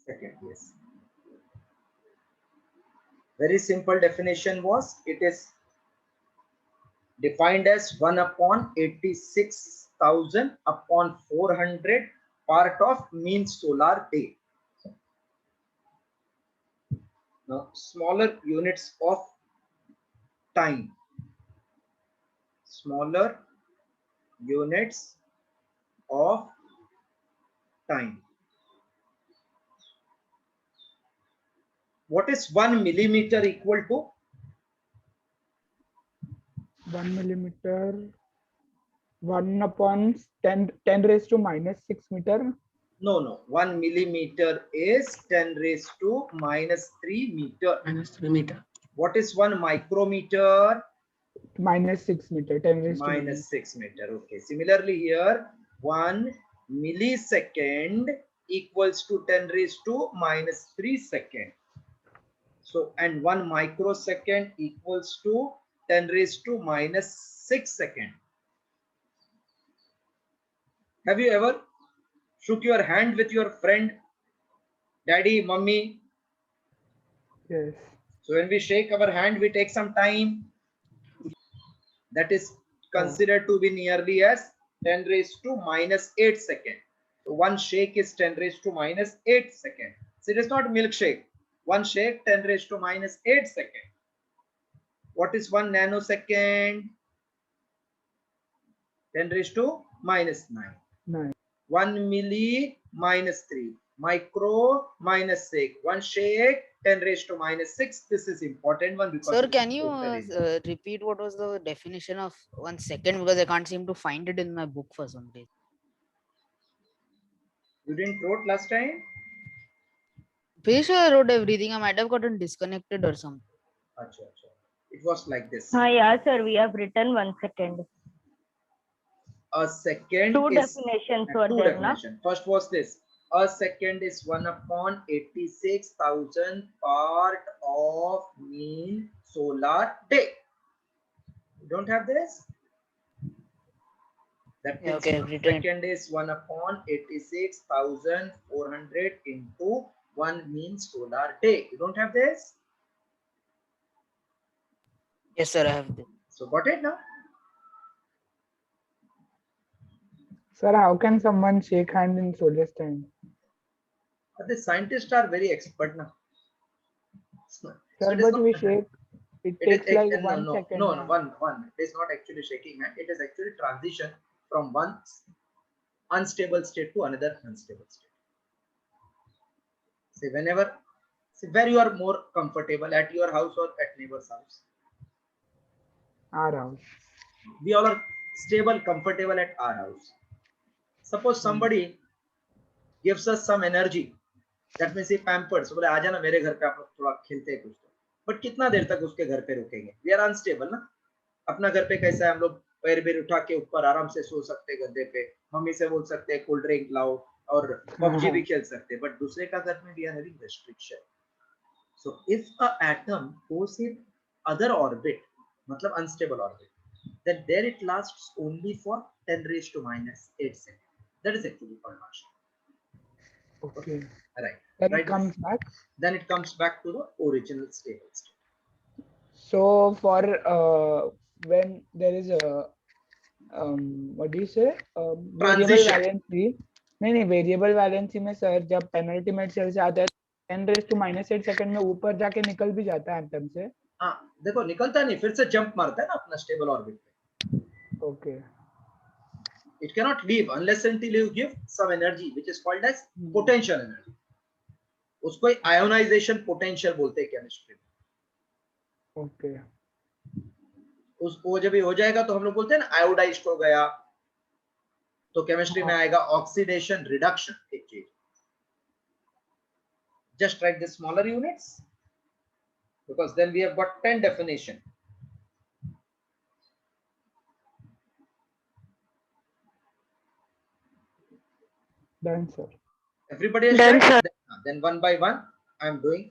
second. Yes. Very simple definition was, it is defined as 1 upon 86,000 upon 400 part of mean solar day. Now, smaller units of time. Smaller units of time. What is 1 millimeter equal to? 1 millimeter, 1 upon 10 raised to minus 6 meter. No. 1 millimeter is 10 raised to minus 3 meter. -3 meter. What is 1 micrometer? Minus 6 meter, 10 raised to Minus 6 meter. Okay. Similarly here, 1 millisecond equals to 10 raised to minus 3 second. So, and 1 microsecond equals to 10 raised to minus 6 second. Have you ever shook your hand with your friend, daddy, mummy? Yes. So when we shake our hand, we take some time. That is considered to be nearly as 10 raised to minus 8 second. So one shake is 10 raised to minus 8 second. So it is not milkshake. One shake 10 raised to minus 8 second. What is 1 nanosecond? 10 raised to minus 9. 9. 1 milli minus 3. Micro minus 6. One shake 10 raised to minus 6. This is important one because Sir, can you repeat what was the definition of 1 second, because I can't seem to find it in my book for some reason. You didn't wrote last time? Pretty sure I wrote everything. I might have gotten disconnected or something. Achha. It was like this. Yeah, sir, we have written 1 second. A second Two is definitions were two there, definition. First was this. A second is 1 upon 86,000 part of mean solar day. You don't have this? That means Okay, second is 1 upon 86,400 into 1 mean solar day. You don't have this? Yes, sir, I have this. So got it now? Sir, how can someone shake hand in solar time? The scientists are very expert now. Sir, but we shake. It takes like 1 second. No, one. It is not actually shaking hand. It is actually transition from one unstable state to another unstable state. See, where you are more comfortable, at your house or at neighbor's house? Our house. We all are stable, comfortable at our house. Suppose somebody gives us some energy. That means he pampers. बोले आजा ना मेरे घर पे आप लोग थोड़ा खेलते हैं कुछ तो. बट कितना देर तक उसके घर पे रुकेंगे? We are unstable ना. अपना घर पे कैसा है, हम लोग पैर भी उठा के ऊपर आराम से सो सकते हैं गद्दे पे, मम्मी से बोल सकते हैं कोल्ड ड्रिंक लाओ और पबजी भी खेल सकते हैं. बट दूसरे का घर में we are having restriction. So if a atom goes in other orbit, मतलब unstable orbit, then there it lasts only for 10 raised to minus 8 seconds. That is actually called Martian. Okay. Right. Then Right. it comes back. Then it comes back to the original stable state. So for when there is a what do you say? Variable Transition. valency. नहीं variable valency में sir जब penultimate shell से आता है 10 raised to minus 8 second में ऊपर जाके निकल भी जाता है एटम से. हाँ देखो निकलता नहीं, फिर से जंप मारता है ना अपना स्टेबल ऑर्बिट पे. Okay. It cannot leave unless until you give some energy which is called as potential energy. उसको आयोनाइजेशन पोटेंशियल बोलते हैं केमिस्ट्री में. Okay. उसको जब ये हो जाएगा तो हम लोग बोलते हैं ना आयोडाइज्ड हो गया, तो केमिस्ट्री में आएगा ऑक्सीडेशन रिडक्शन. एक चीज just write the smaller units because then we have got 10 definition. Done, sir. Everybody has Done, checked? Then one by one I am doing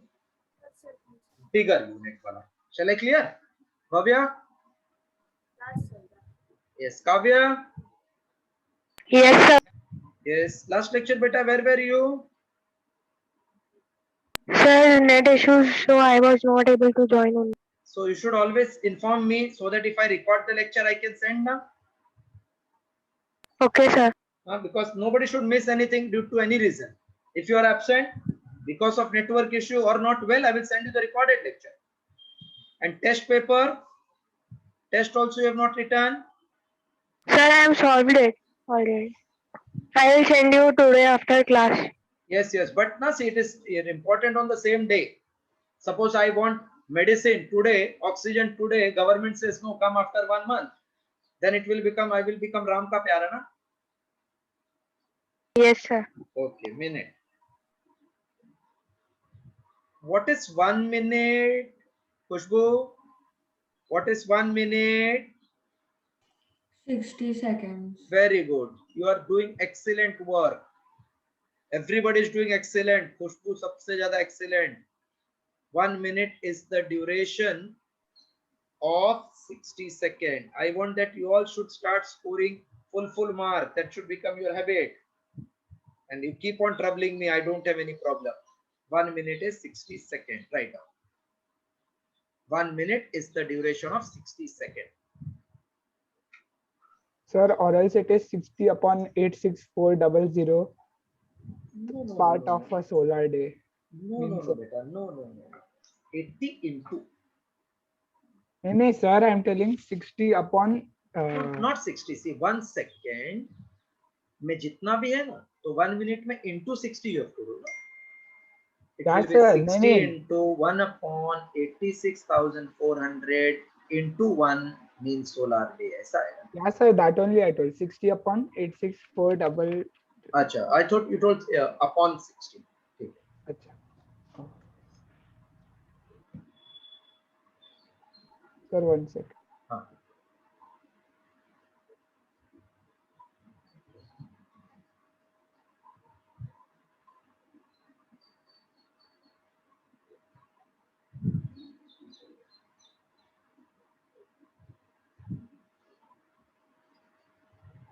bigger unit wala. Shall I clear? Kavya? Yes, Kavya? Yes, sir. Yes, last lecture beta, where were you? Sir, net issues, so I was not able to join on. So you should always inform me so that if I record the lecture, I can send now. Okay, sir. Because nobody should miss anything due to any reason. If you are absent because of network issue or not well, I will send you the recorded lecture. And test paper, test also you have not written. Sir, I am solved it already. I will send you today after class. Yes, yes, but now see, it is important on the same day. Suppose I want medicine today, oxygen today, government says no, come after 1 month. Then it will become, I will become Ram ka pyara, na? Yes, sir. Okay, minute. What is 1 minute? Khushbu, what is 1 minute? 60 seconds. Very good. You are doing excellent work. Everybody is doing excellent. Khushbu sabse zyada excellent. 1 minute is the duration of 60 seconds. I want that you all should start scoring full mark. That should become your habit. And you keep on troubling me. I don't have any problem. 1 minute is 60 seconds. Right now. 1 minute is the duration of 60 seconds. Sir, or else it is 60 upon 86400, No, part no, of a solar day. no, beta. No. 80 into. No, sir, I am telling 60 upon. Not 60. See, 1 second में जितना भी है ना, तो 1 minute में into 60 you have to do. It Yeah, will be sir. 60 नहीं. into 1 upon 86,400 into 1 means solar day. ऐसा है. Yeah, sir, that only I told. 60 upon 86400. अच्छा, I thought you told upon 60. ठीक है. अच्छा. Sir, 1 second. हाँ.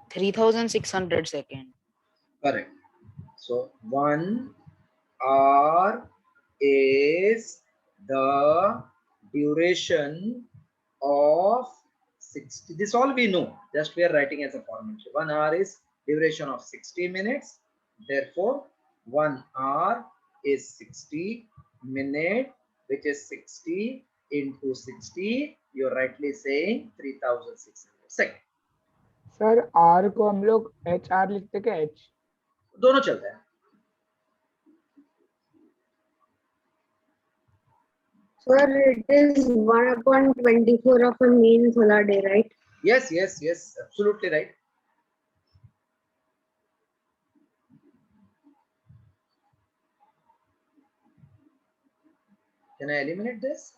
Three 3,600 seconds. Correct. So 1 hour is the duration of 60. This all we know. Just we are writing as a format. 1 hour is duration of 60 minutes. Therefore, 1 hour is 60 minute, which is 60 into 60. You're rightly saying 3,600 seconds. Sir R को हम लोग HR लिखते क्या H? दोनों चलते हैं. Sir, it is 1 upon 24 of a mean solar day, right? Yes, absolutely right. Can I eliminate this?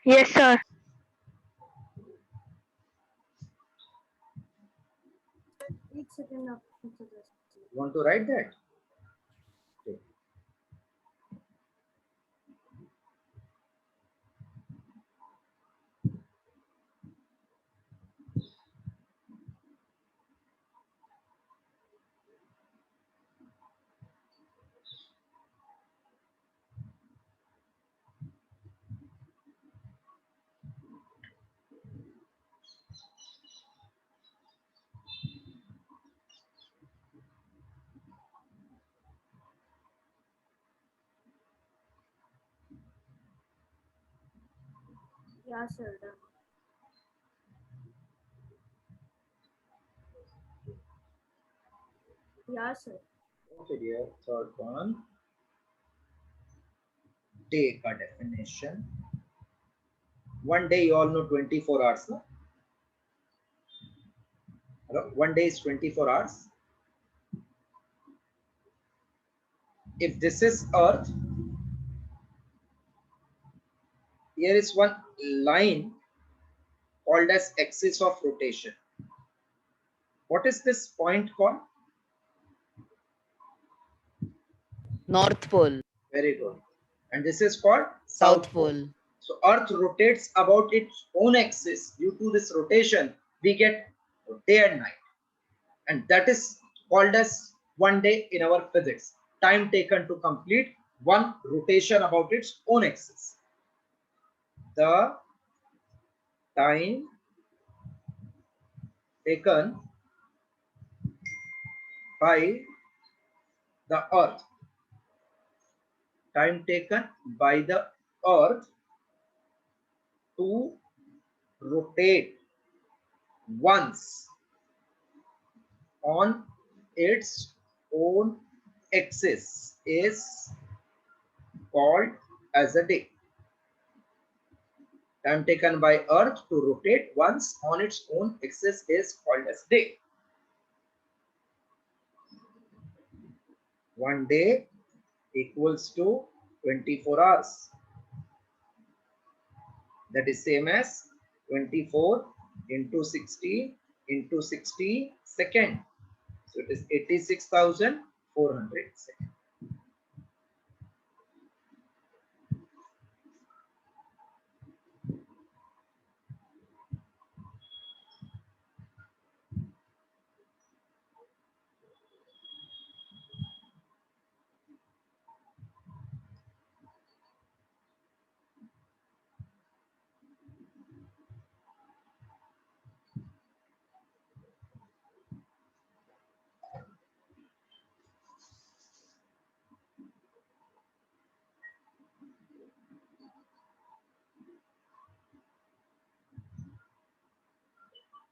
Yes, sir. Want to write that? Okay. Yeah, sir. Yeah, sir. Okay, dear. Third one. Day ka definition. One day, you all know 24 hours. No? Hello? 1 day is 24 hours. If this is Earth, here is one line called as axis of rotation. What is this point called? North Pole. Very good. And this is called South Pole. So Earth rotates about its own axis. Due to this rotation, we get day and night. And that is called as 1 day in our physics. Time taken to complete one rotation about its own axis. The time taken by the earth. Time taken by the earth to rotate once on its own axis is called as a day. Time taken by earth to rotate once on its own axis is called as day. 1 day equals to 24 hours. That is same as 24 into 60 into 60 second. So it is 86,400 seconds.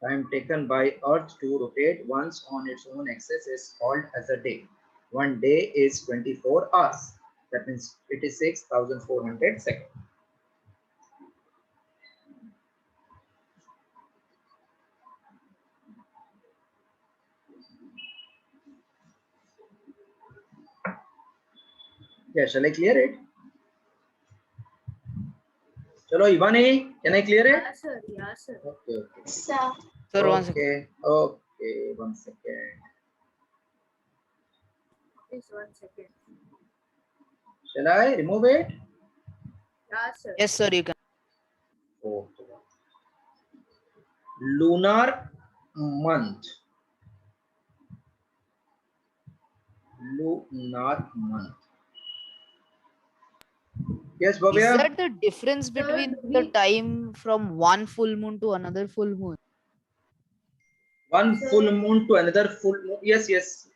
Time taken by earth to rotate once on its own axis is called as a day. 1 day is 24 hours. That means it is 6,400 seconds. Yeah, shall I clear it? Chalo, Ivani, can I clear it? Yes, sir. Yes, sir. Okay, okay. Sir. Sir, 1 second. Okay, okay, 1 second. Please 1 second. Shall I remove it? Yes, sir. Yes, sir, you can. Okay. Lunar month. Lunar month. Yes, Is Bhavya? that the difference between the time from one full moon to another full moon? One full moon to another full moon. Yes, yes.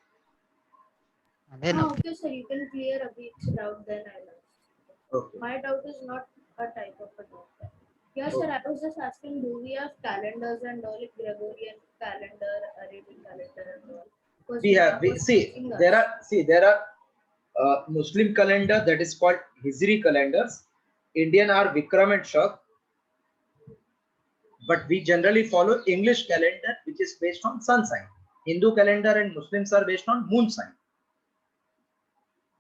And then, Okay, sir. You can clear Abhi's doubt then I will. Okay. My doubt is not a type of a doubt. Yes, sir. I was just asking, do we have calendars and all, like Gregorian calendar, Arabic calendar and all? Because We have. was See, teaching us. there are Muslim calendar that is called Hijri calendars. Indian are Vikram and Shak. But we generally follow English calendar, which is based on sun sign. Hindu calendar and Muslims are based on moon sign.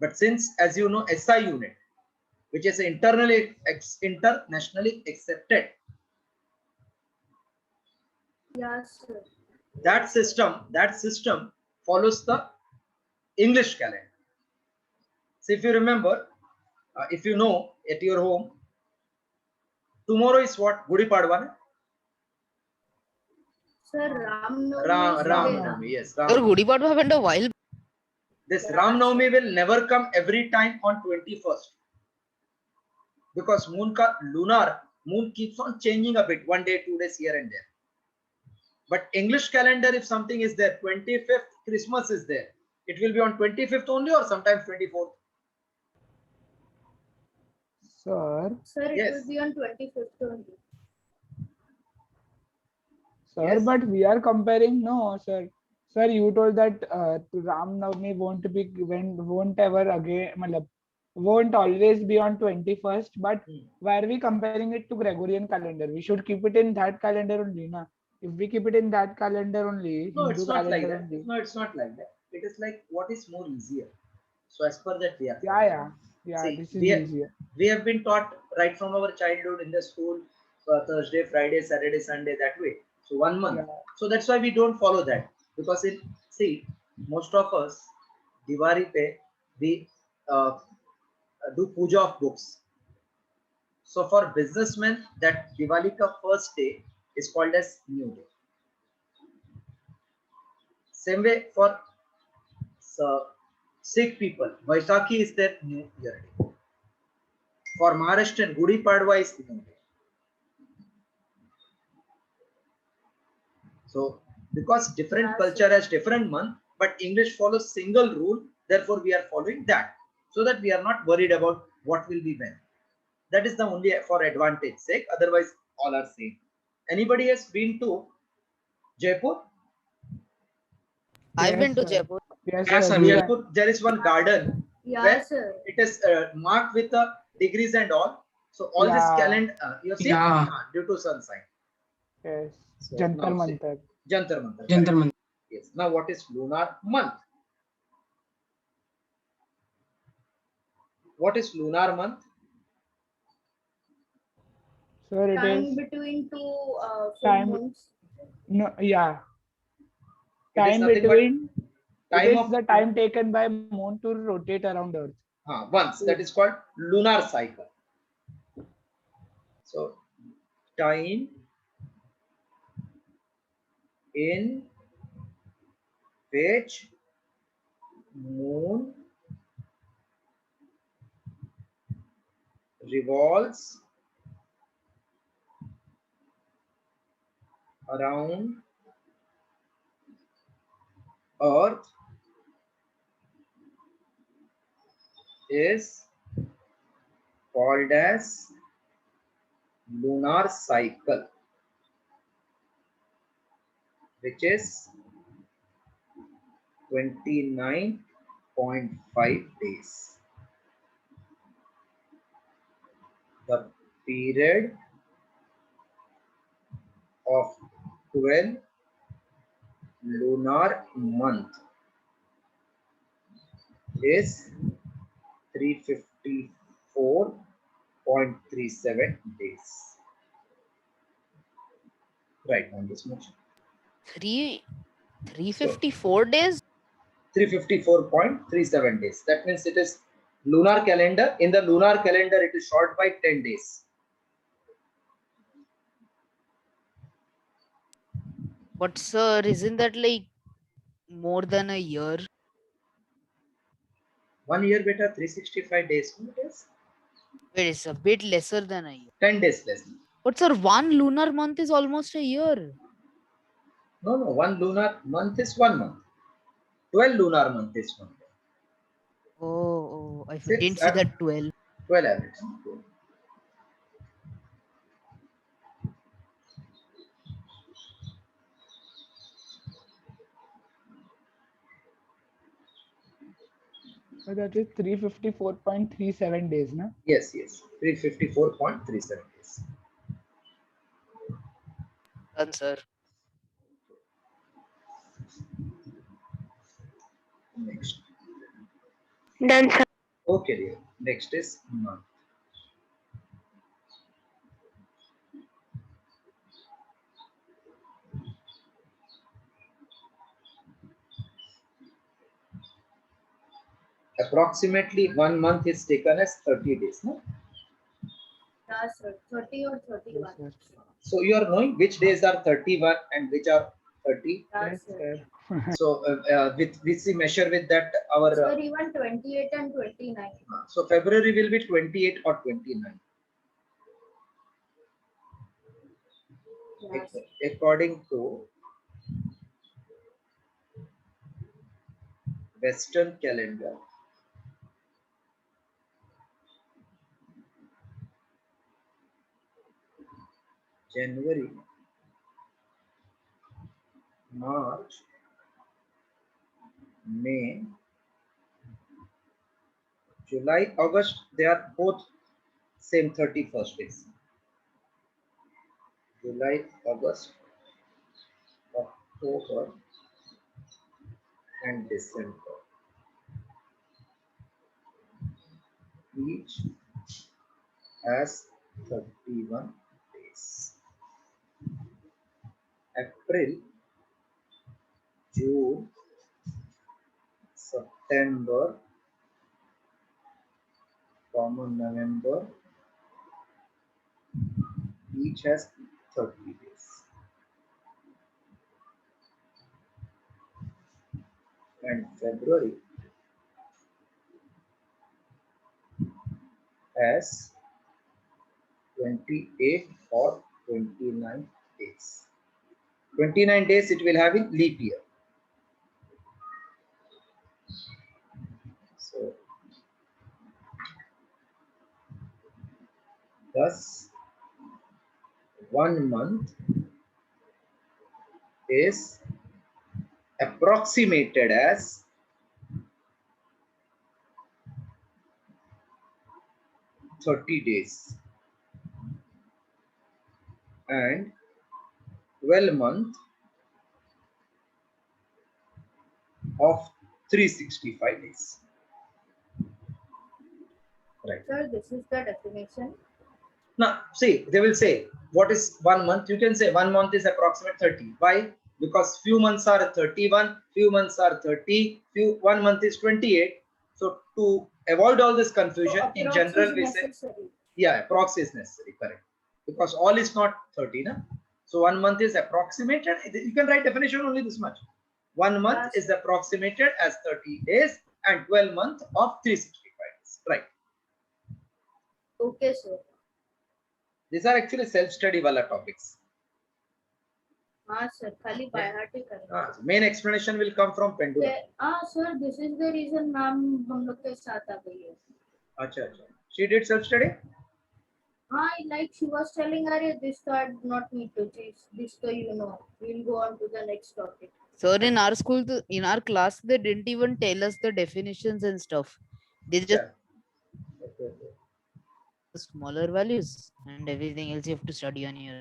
But since, as you know, SI unit, which is internationally accepted, Yes, sir. that system follows the English calendar. So if you remember, if you know at your home, tomorrow is what? Gudi Padwa, na? Sir, Ram Navami. Ram is today, Navami, yes. sir, Gudi Padwa happened a while. This Ram Navami will never come every time on 21st. Because lunar moon keeps on changing a bit, 1 day, 2 days here and there. But English calendar, if something is there, 25th Christmas is there, it will be on 25th only or sometimes 24th. Sir, Sir, it Yes. will be on 25th only. sir, Yes. but we are comparing. No, sir. Sir, you told that Ram Navami won't ever again, matlab, won't always be on 21st. But why are we comparing it to Gregorian calendar? We should keep it in that calendar only, na? If we keep it in that calendar only, No, Hindu it's not like calendar that. only. No, it's not like that. It is like what is more easier. So as per that we are. Yeah. See, This is we are- easier. We have been taught right from our childhood in the school, Thursday, Friday, Saturday, Sunday, that way. So 1 month. Yeah. So that's why we don't follow that, because most of us Diwali pe we do puja of books. So for businessmen, that Diwali ka first day is called as New Day. Same way for Sikh people, Vaisakhi is their New Year day. For Maharashtrian, Gudi Padwa is New Day. So, because different culture has different month, but English follows single rule, therefore we are following that, so that we are not worried about what will be when. That is the only for advantage sake. Otherwise, all are same. Anybody has been to Jaipur? I've been to sir. Jaipur. Yes, Yes, sir. sir, we we- went. Jaipur, there is one garden Yeah, where sir. it is marked with the degrees and all. So all this Yeah. calendar, you have seen, Yeah. due to sun sign. Yes. So Jantar now see. Mantar. Jantar Mantar. Jantar correct. Mantar. Yes. Now what is lunar month? What is lunar month? Sir, it Time is between two full Time- moons. no. Yeah. It is Time nothing but between. It time is of the time taken by moon to rotate around Earth. once. That is called lunar cycle. So time in which moon revolves around Earth is called as lunar cycle, which is 29.5 days. The period of 12 lunar month is 354.37 days. Right on this much. 354 days? 354.37 days. That means it is lunar calendar. In the lunar calendar, it is short by 10 days. But sir, isn't that like more than a year? 1 year better, 365 days. It is Wait, it's a bit lesser than a year. 10 days less. But sir, one lunar month is almost a year. No, one lunar month is 1 month. 12 lunar month is 1 month. Oh, I Six, didn't see that 12. 12 average. So that is 354.37 days, na? Yes, 354.37 days. Done, sir. Next. Done, sir. Okay, dear. Next is month. Approximately 1 month is taken as 30 days. No? Yeah, sir. 30 or 31. Yes, So you are knowing which days are 31 and which are 30. Yeah, Yes, sir. sir. So with which we measure with that our Sir, even 28 and 29. so February will be 28 or 29. Yeah, sir. According to Western calendar, January, March, May, July, August, they are both same 31st days. July, August, October, and December. Each has 31 days. April, June, September, November, each has 30 days. And February, as 28 or 29 days. 29 days it will have in leap year. So thus 1 month is approximated as 30 days and 12 month of 365 days. Right. Sir, this is the definition. Now, see, they will say, what is 1 month? You can say 1 month is approximate 30. Why? Because few months are 31, few months are 30, 1 month is 28. So to avoid all this confusion, So in approx general is we say, necessary. yeah, approx is necessary, correct. Because all is not 30, na? So 1 month is approximated. You can write definition only this much. 1 month Yes. is approximated as 30 days and 12 month of 365 days. Right. Okay, sir. These are actually self-study wala topics. हाँ sir खाली by heart ही करना है. Main explanation will come from pendulum. हाँ sir this is the reason ma'am हम लोग के साथ आ गई है. अच्छा अच्छा. She did self-study? हाँ like she was telling अरे this thought not need to teach this तो you know we'll go on to the next topic. Sir, in our school, in our class, they didn't even tell us the definitions and stuff. They just Yeah. Okay, okay. smaller values and everything else you have to study on your.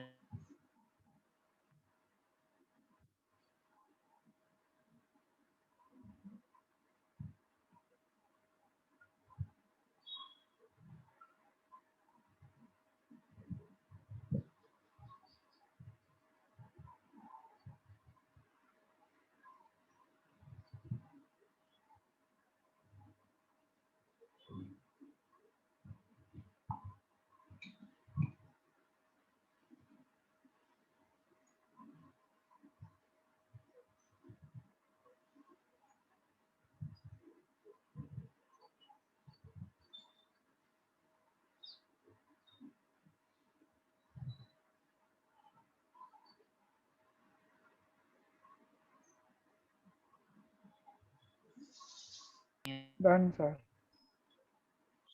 Done, sir.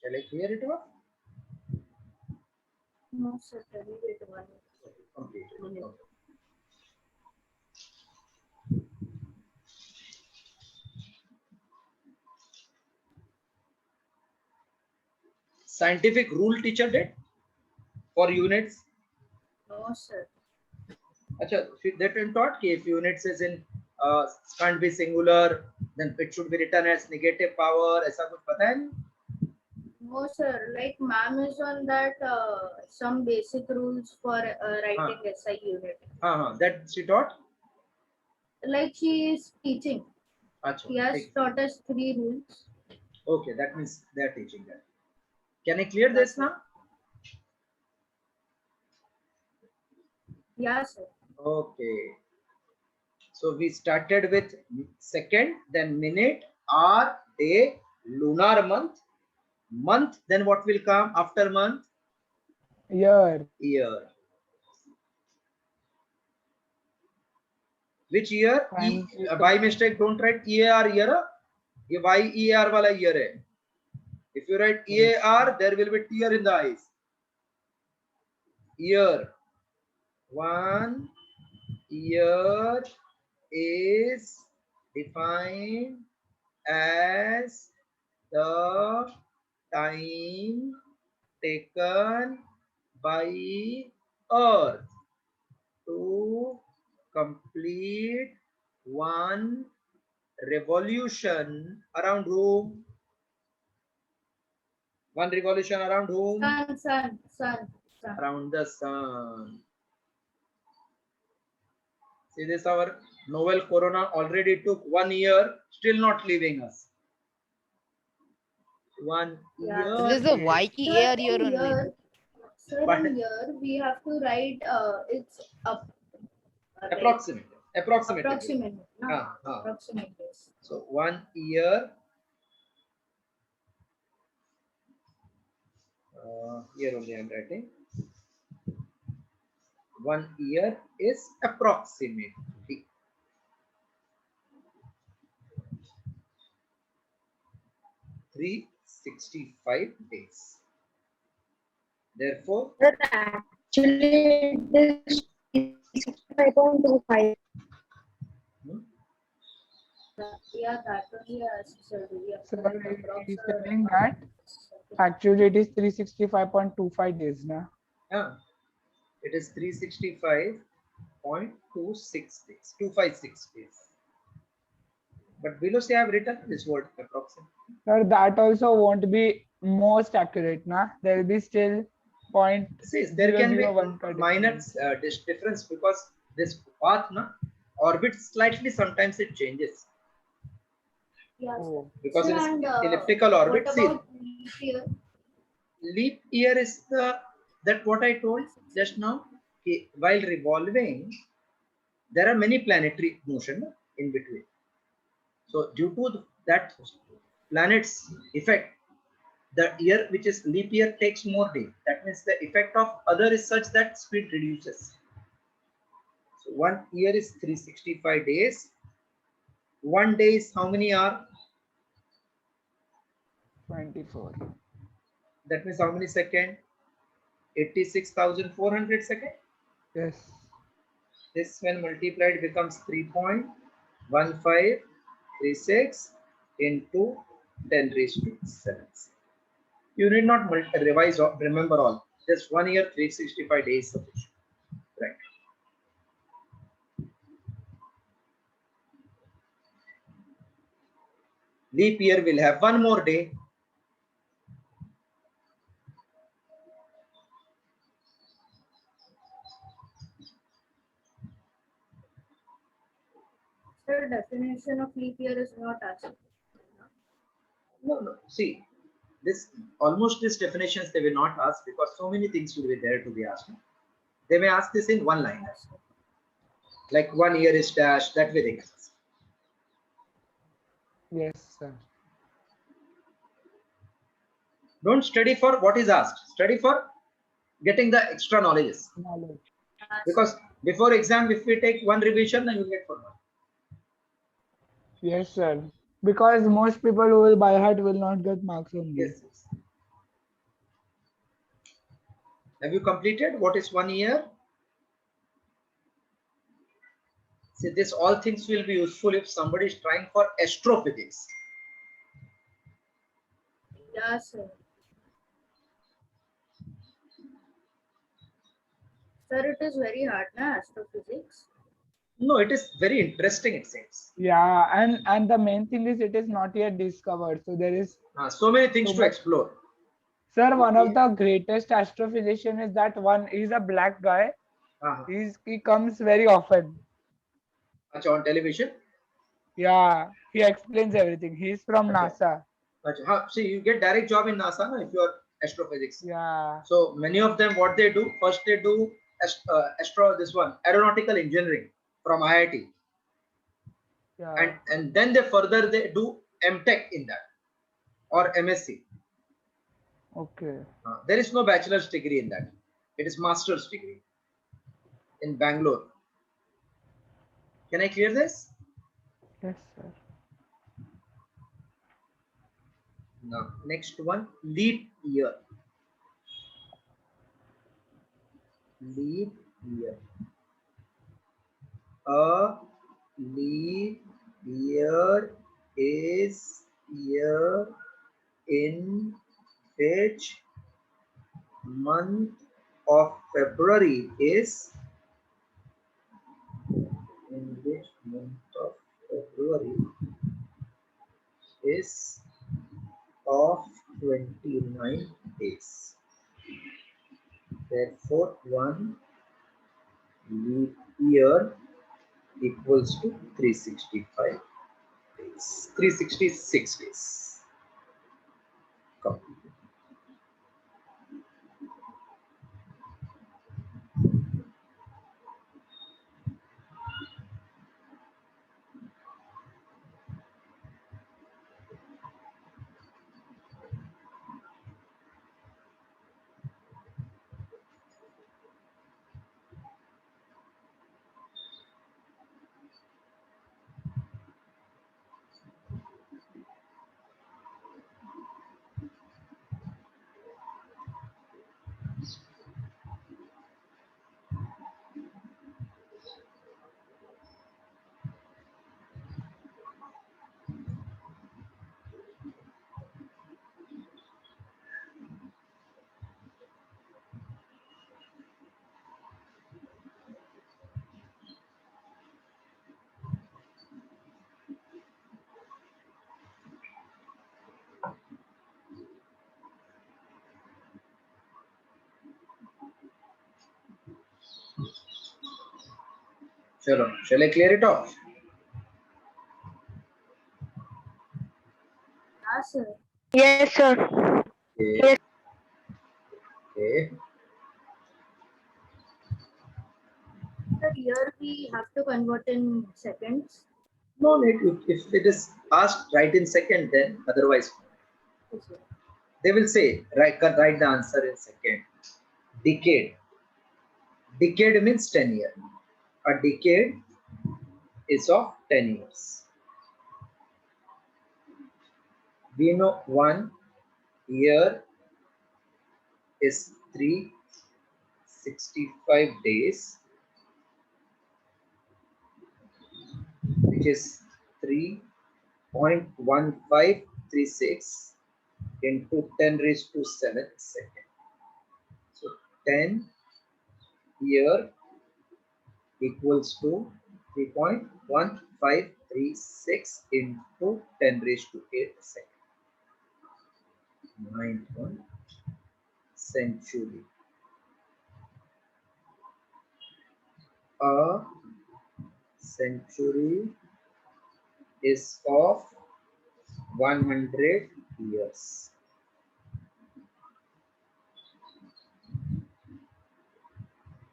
Shall I clear it off? No sir wait one. Complete. Okay. Scientific rule teacher did for units. No sir. Acha, they taught कि if units is in can't be singular, then it should be written as negative power. ऐसा कुछ पता है? No sir like ma'am is on that some basic rules for writing SI unit. That she taught. Like she is teaching. Acha, She has taught us 3 rules. okay, that means they are teaching that. Can I clear this now? Yeah sir. Okay. So we started with second, then minute, hour, day, lunar month. Month, then what will come after month? Year. Year. Which year? By mistake, don't write EAR year. ये YEAR वाला year है. If you write EAR, there will be tear in the eyes. Year. 1 year is defined as the time taken by Earth to complete one revolution around whom? One revolution around whom? Sun. Around the sun. See this, our novel corona already took 1 year, still not leaving us. 1 Yeah. year. So this is the YEAR year in only. year, sir, But- in year we have to write it's up. Approximate. Approximate. No, Ah. approximate days. So 1 year. Here only I'm writing. 1 year is approximately 365 days. Therefore, Sir, actually it is 65.25. Yeah, that only as sir, do we have to Sir, write approx he's or telling that actually it is 365.25 days now. it is 365.26 days, 256 days. But below say I've written this word approximately. Sir, that also won't be most accurate, na? There will be still point See, there can be 001 ka minor difference. difference because this path, na, orbit slightly sometimes it changes yeah, sir. Oh, because Sir, it is and elliptical what orbit. See, about leap year? leap year is that what I told just now. While revolving, there are many planetary motion in between. So due to that planet's effect, the year which is leap year takes more day. That means the effect of other is such that speed reduces. So 1 year is 365 days. 1 day is how many hours? 24. That means how many seconds? 86,400 seconds. Yes. This when multiplied becomes 3.1536 into 10 raised to 7. You need not revise or remember all. Just 1 year, 365 days sufficient. Right. Leap year will have one more day. Sir, definition of leap year is not asked. No, no. See, this almost these definitions they will not ask because so many things will be there to be asked. They may ask this in one line, like 1 year is dash. That way they can ask. Yes, sir. Don't study for what is asked. Study for getting the extra knowledges. Knowledge. Because before exam, if we take one revision, then you get for one. Yes, sir. Because most people who will by heart will not get marks only. Yes. Yes. Have you completed what is 1 year? See, this all things will be useful if somebody is trying for astrophysics. Yeah, sir. Sir, it is very hard, na, astrophysics. No, it is very interesting, it seems. Yeah, and the main thing is it is not yet discovered. So there is So many things so to much. explore. Sir, one of the greatest astrophysician is that one. He's a black guy. He comes very often. On television. Yeah, he explains everything. He's from Okay. NASA. See, you get direct job in NASA if you are astrophysics. Yeah. So many of them, what they do first, they do aeronautical engineering from IIT, Yeah. and then they do MTech in that or MSc. Okay. There is no bachelor's degree in that. It is master's degree in Bangalore. Can I clear this? Yes, sir. Now, next one, leap year. Leap year. A leap year is year in which month of February is of 29 days. Therefore, one leap year equals to 365 days. 366 days. Complete. Chalo, shall I clear it off? Yeah, sir. Yes, sir. Okay. Yes. Okay. Sir, here we have to convert in seconds. No need. If it is asked, write in second, then otherwise Yes, sir. they will say write the answer in second. Decade. Decade means 10 years. A decade is of 10 years. We know 1 year is 365 days, which is 3.1536 into 10 raised to 7 second. So 10 year equals to 3.1536 into 10 raised to 8 second. 9th century. A century is of 100 years.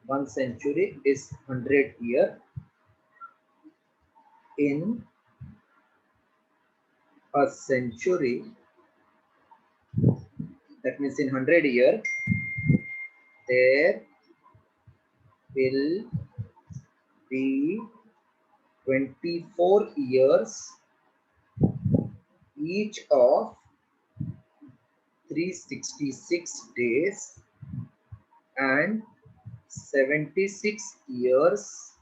One century is 100 year. In a century, that means in 100 year, there will be 24 years, each of 366 days, and 76 years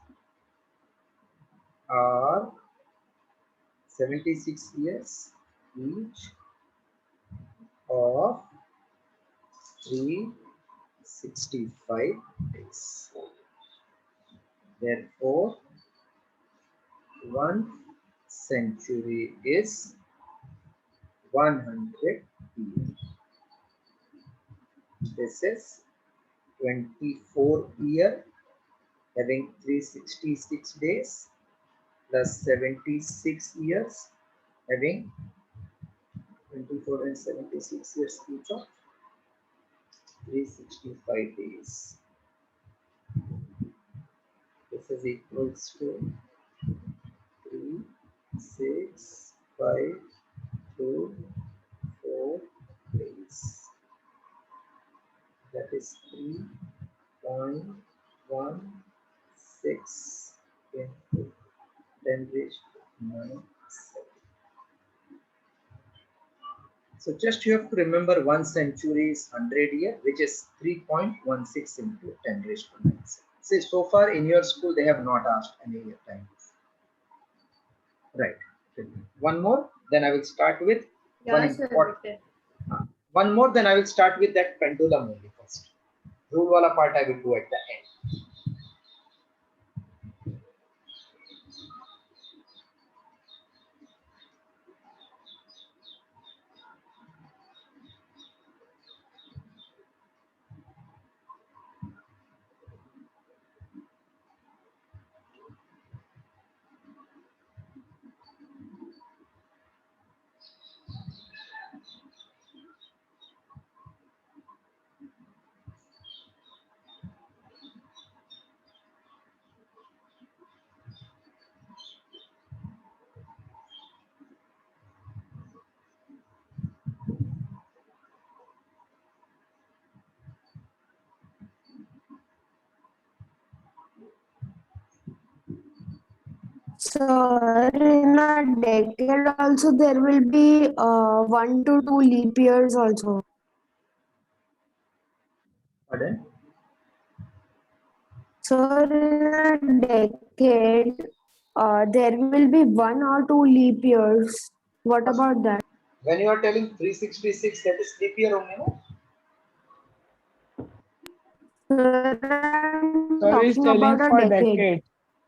are 76 years each of 365 days. Therefore, 1 century is 100 years. This is 24 year having 366 days plus 76 years having 24 and 76 years each of 365 days. This is equals to 3, 6, 5, 2, 4 days. That is 3.16 into 10 raised to 9. So just you have to remember 1 century is 100 year, which is 3.16 into 10 raised to 9. See, so far in your school they have not asked any year time. Right. One more, then I will start with Yeah, sir. Written. one more, then I will start with that pendulum only first. Rule wala part I will do at the end. Sir, in a decade also there will be 1 to 2 leap years also. Pardon? Sir, in a decade there will be 1 or 2 leap years. What about that? When you are telling 366, that is leap year only, no? Sir, I'm Sir is talking telling about a for decade. decade.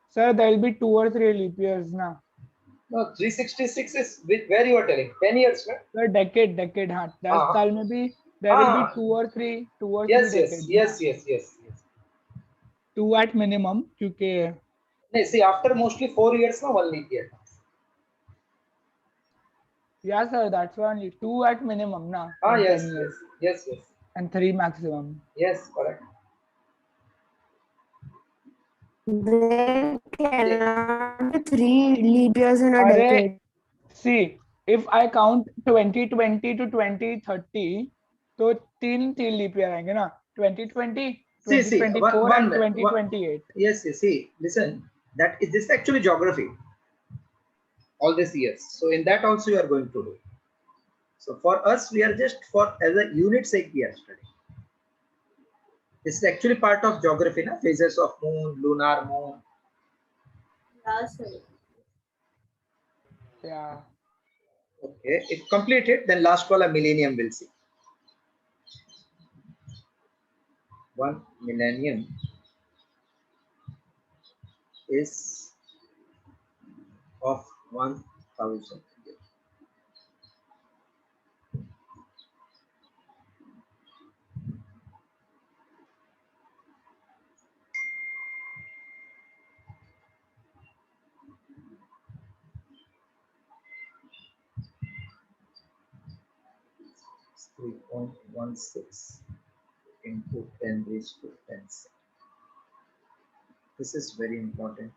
Sir, there will be 2 or 3 leap years now. No, 366 is where you are telling 10 years, right? Sir, decade, हाँ. That's हाँ. साल में भी there will be हाँ. 2 or 3 Yes, decades. yes. 2 at minimum, क्योंकि No, see, after mostly 4 years, no, 1 leap year. Yeah, sir. That's why only 2 at minimum, na. Ah, In yes, 10 years. yes, yes, yes, And 3 maximum. yes, correct. There cannot be 3 leap years in a Arre, decade. see, if I count 2020 to 2030, तो 3 leap year आएंगे ना. 2020, See, 2024 one and minute. 2028. Yes, see, listen, that is this actually geography, all these years. So in that also you are going to do. So for us, we are just for as a unit sake we are studying. This is actually part of geography, na? Phases of moon, lunar moon. Yeah, sir. Yeah. Okay, if completed, then last column millennium will see. 1 millennium is of 1,000 years. It's 3.16 into 10 raised to 10. This is very important.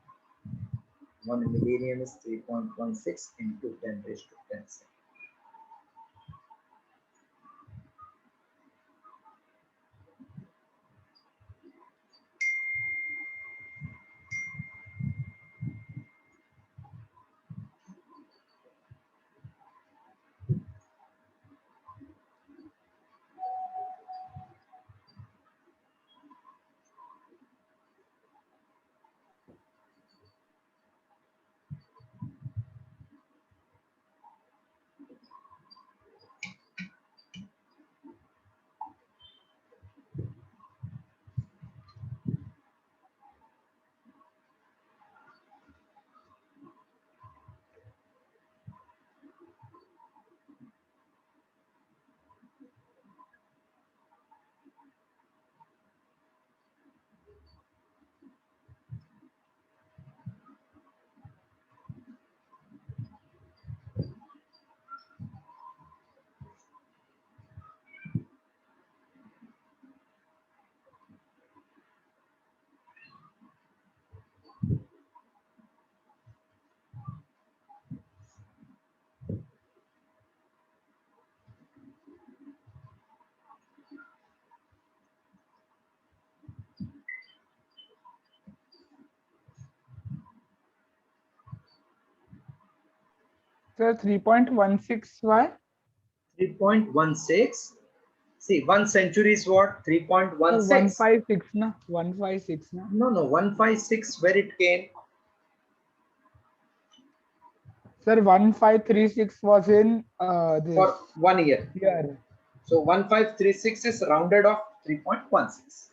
1 millennium is 3.16 into 10 raised to 10. Sir, 3.16 why? 3.16. See, 1 century is what? 3.16. 156 na. 156 na. No, 156 where it came. Sir, 1536 was in this For 1 year. year. So 1536 is rounded off 3.16.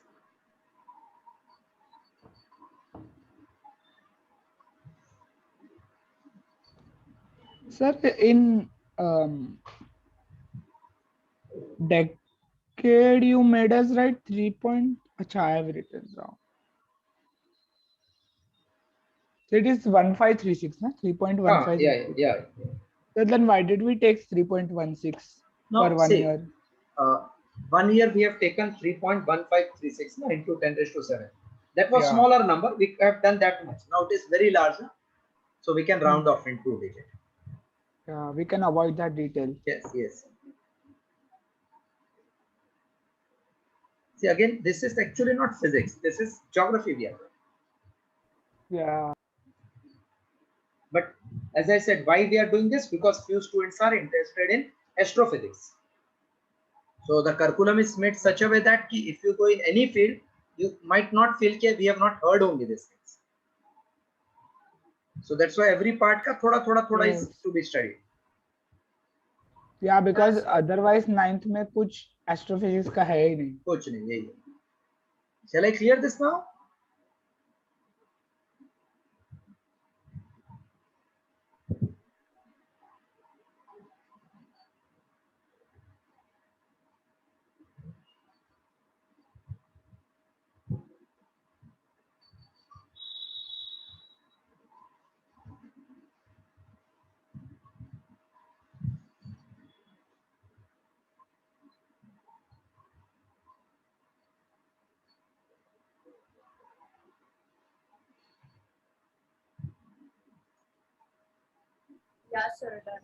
Sir, in decade you made us write 3 point. Acha, I have written wrong. So it is 1536 na. 3.1536. Yeah. So then why did we take 3.16 Now, for 1 see, year? 1 year we have taken 3.1536 into 10 raised to 7. That was Yeah. smaller number. We have done that much. Now it is very large. So we can round off in 2 digits. Yeah, we can avoid that detail. Yes. See, again, this is actually not physics. This is geography we are doing. Yeah. But as I said, why we are doing this? Because few students are interested in astrophysics. So the curriculum is made such a way that if you go in any field, you might not feel that we have not heard only these things. So that's why every part ka thoda Yes. is to be studied. Yeah, because otherwise 9th में कुछ astrophysics का है ही नहीं. कुछ नहीं, यही है. Shall I clear this now? Yeah, sir, done.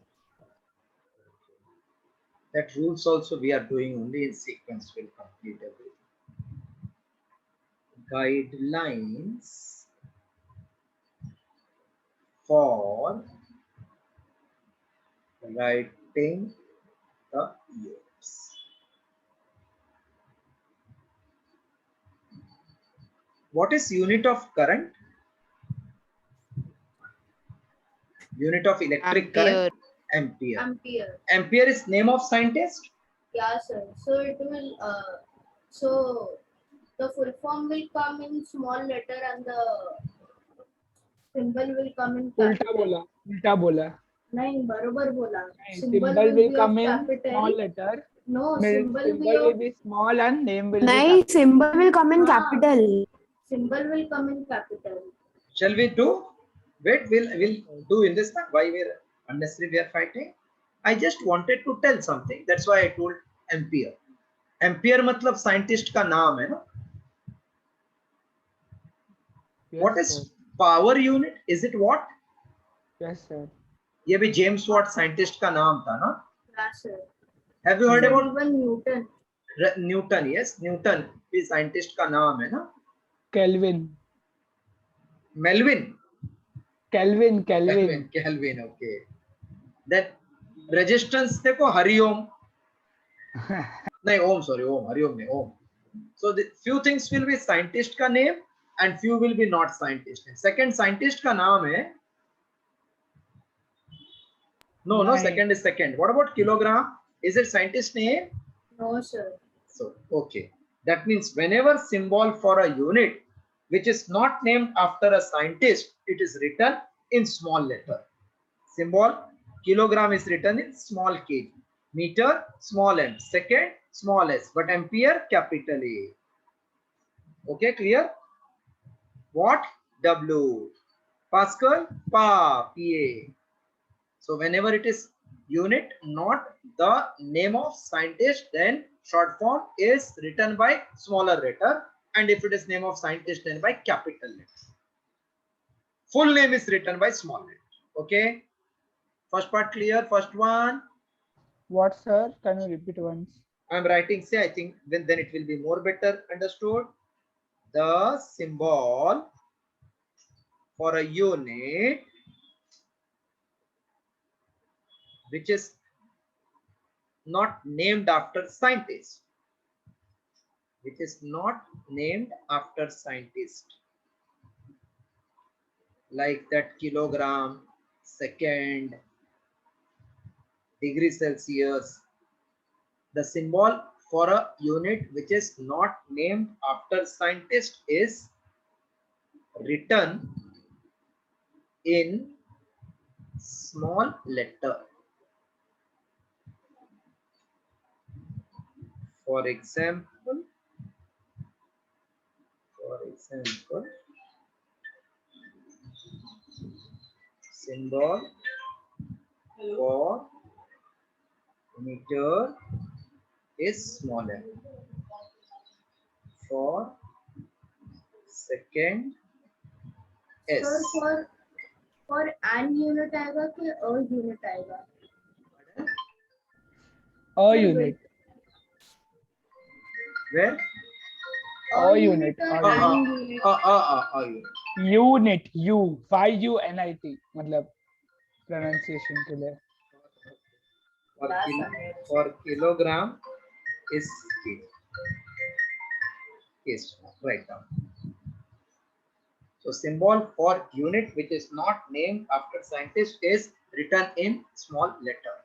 That rules also we are doing only in sequence. Will complete everything. Guidelines for writing the years. What is unit of current? Unit of electric current? Ampere. Ampere. Ampere is name of scientist? Yeah, sir. So it will, so the full form will come in small letter and the symbol will come in capital. उल्टा बोला नहीं, बरोबर बोला. नहीं, Symbol symbol will will be come of in capital. small letter. No, Symbol symbol will be small and name will be Nahi, capital. symbol will come in Ah. capital. symbol will come in capital. Shall we do? Wait, we'll do in this time. Why we're unnecessary we are fighting? I just wanted to tell something. That's why I told Ampere. Ampere मतलब scientist का नाम है ना? Yes, What is sir. power unit? Is it watt? Yes, sir. ये भी James Watt scientist का नाम था ना? Yeah, sir. Have you heard Sir, about even Newton. Newton? Yes, Newton भी साइंटिस्ट का नाम है ना? Kelvin. Melvin. Kelvin. Kelvin. Okay. Then resistance देखो हरिओम. नहीं ओम, sorry, ओम, हरिओम नहीं, ओम. So the few things will be scientist का name and few will be not scientist. Second scientist का नाम है. No, Nahi. second is second. What about kilogram? Is it scientist name? No, sir. So, okay. That means whenever symbol for a unit which is not named after a scientist, it is written in small letter. Symbol kilogram is written in small k. Meter, small m. Second, small s. But ampere, capital A. Okay, clear? Watt, W. Pascal, Pa, PA. So whenever it is unit, not the name of scientist, then short form is written by smaller letter, and if it is name of scientist, then by capital letter. Full name is written by small letter. Okay. First part clear. First one. What, sir? Can you repeat once? I am writing. Say I think then it will be more better understood. The symbol for a unit which is not named after scientist, which is not named after scientist, like that kilogram, second, degree Celsius. The symbol for a unit which is not named after scientist is written in small letter. For example, symbol for meter is smaller. For second, S. Sir, for an unit आएगा कि a unit आएगा? A unit. Where? A unit. or A an unit. unit? Unit. U. Y-U-N-I-T. मतलब pronunciation के लिए. For kilogram is K. Case. Write down. So symbol for unit which is not named after scientist is written in small letter.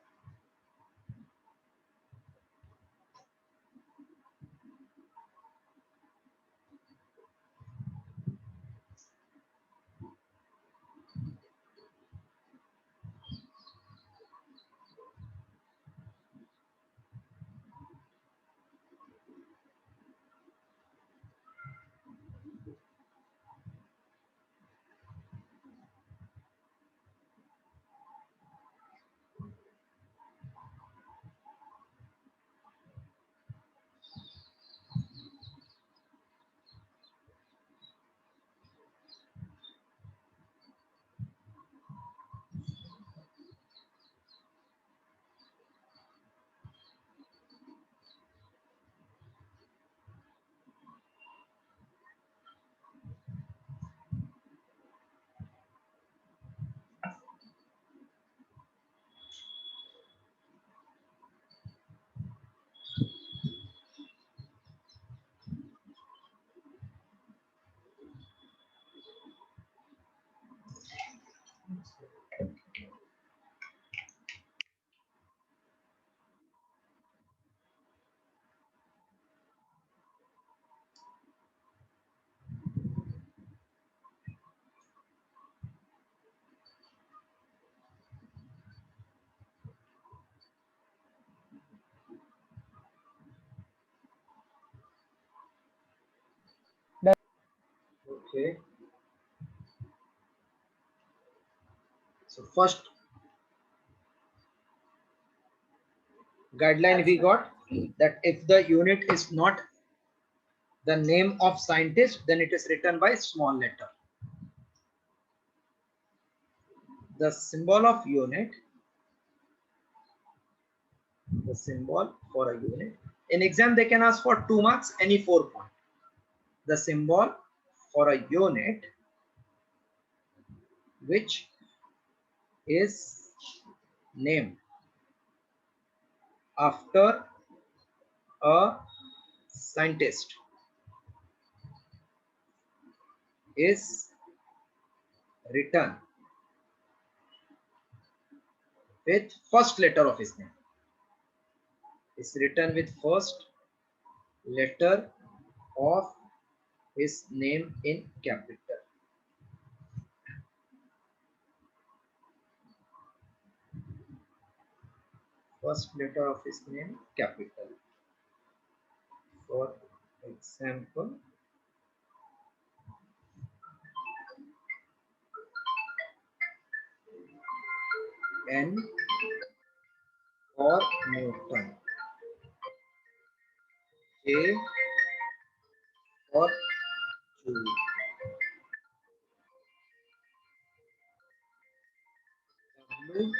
Okay. So first guideline we got that if the unit is not the name of scientist, then it is written by small letter. The symbol of unit, the symbol for a unit. In exam, they can ask for 2 marks, any 4 points. The symbol for a unit which is named after a scientist is written with first letter of his name. Is written with first letter of his name in capital. First letter of his name capital. For example, N for Newton, J for Joule, W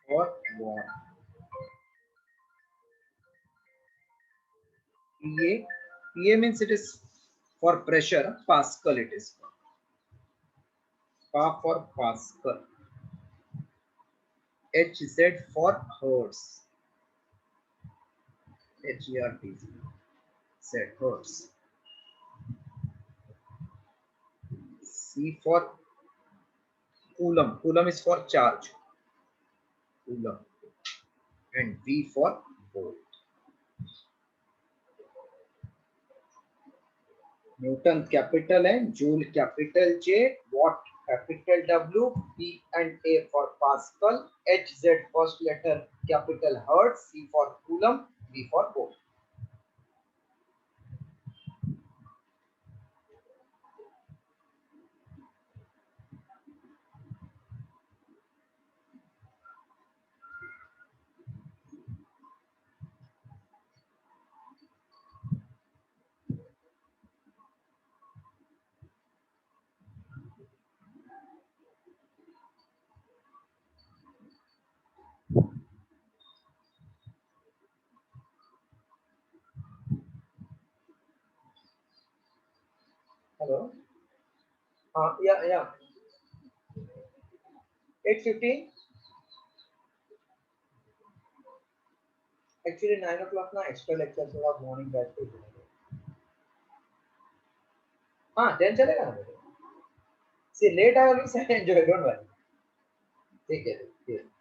for watt, PA means it is for pressure, Pascal it is for. Pa for Pascal, HZ for Hertz, HERTZ, Z Hertz, C for Coulomb, Coulomb is for charge, Coulomb, and V for volt. Newton capital N, Joule capital J, watt capital W, P and A for Pascal, HZ first letter capital Hertz, C for Coulomb, V for volt. Hello? Yeah. 8:15. Actually 9 o'clock na extra lecture थोड़ा morning batch पे हाँ 10 चलेगा ना see late आया भी सही enjoy don't worry ठीक है ठीक है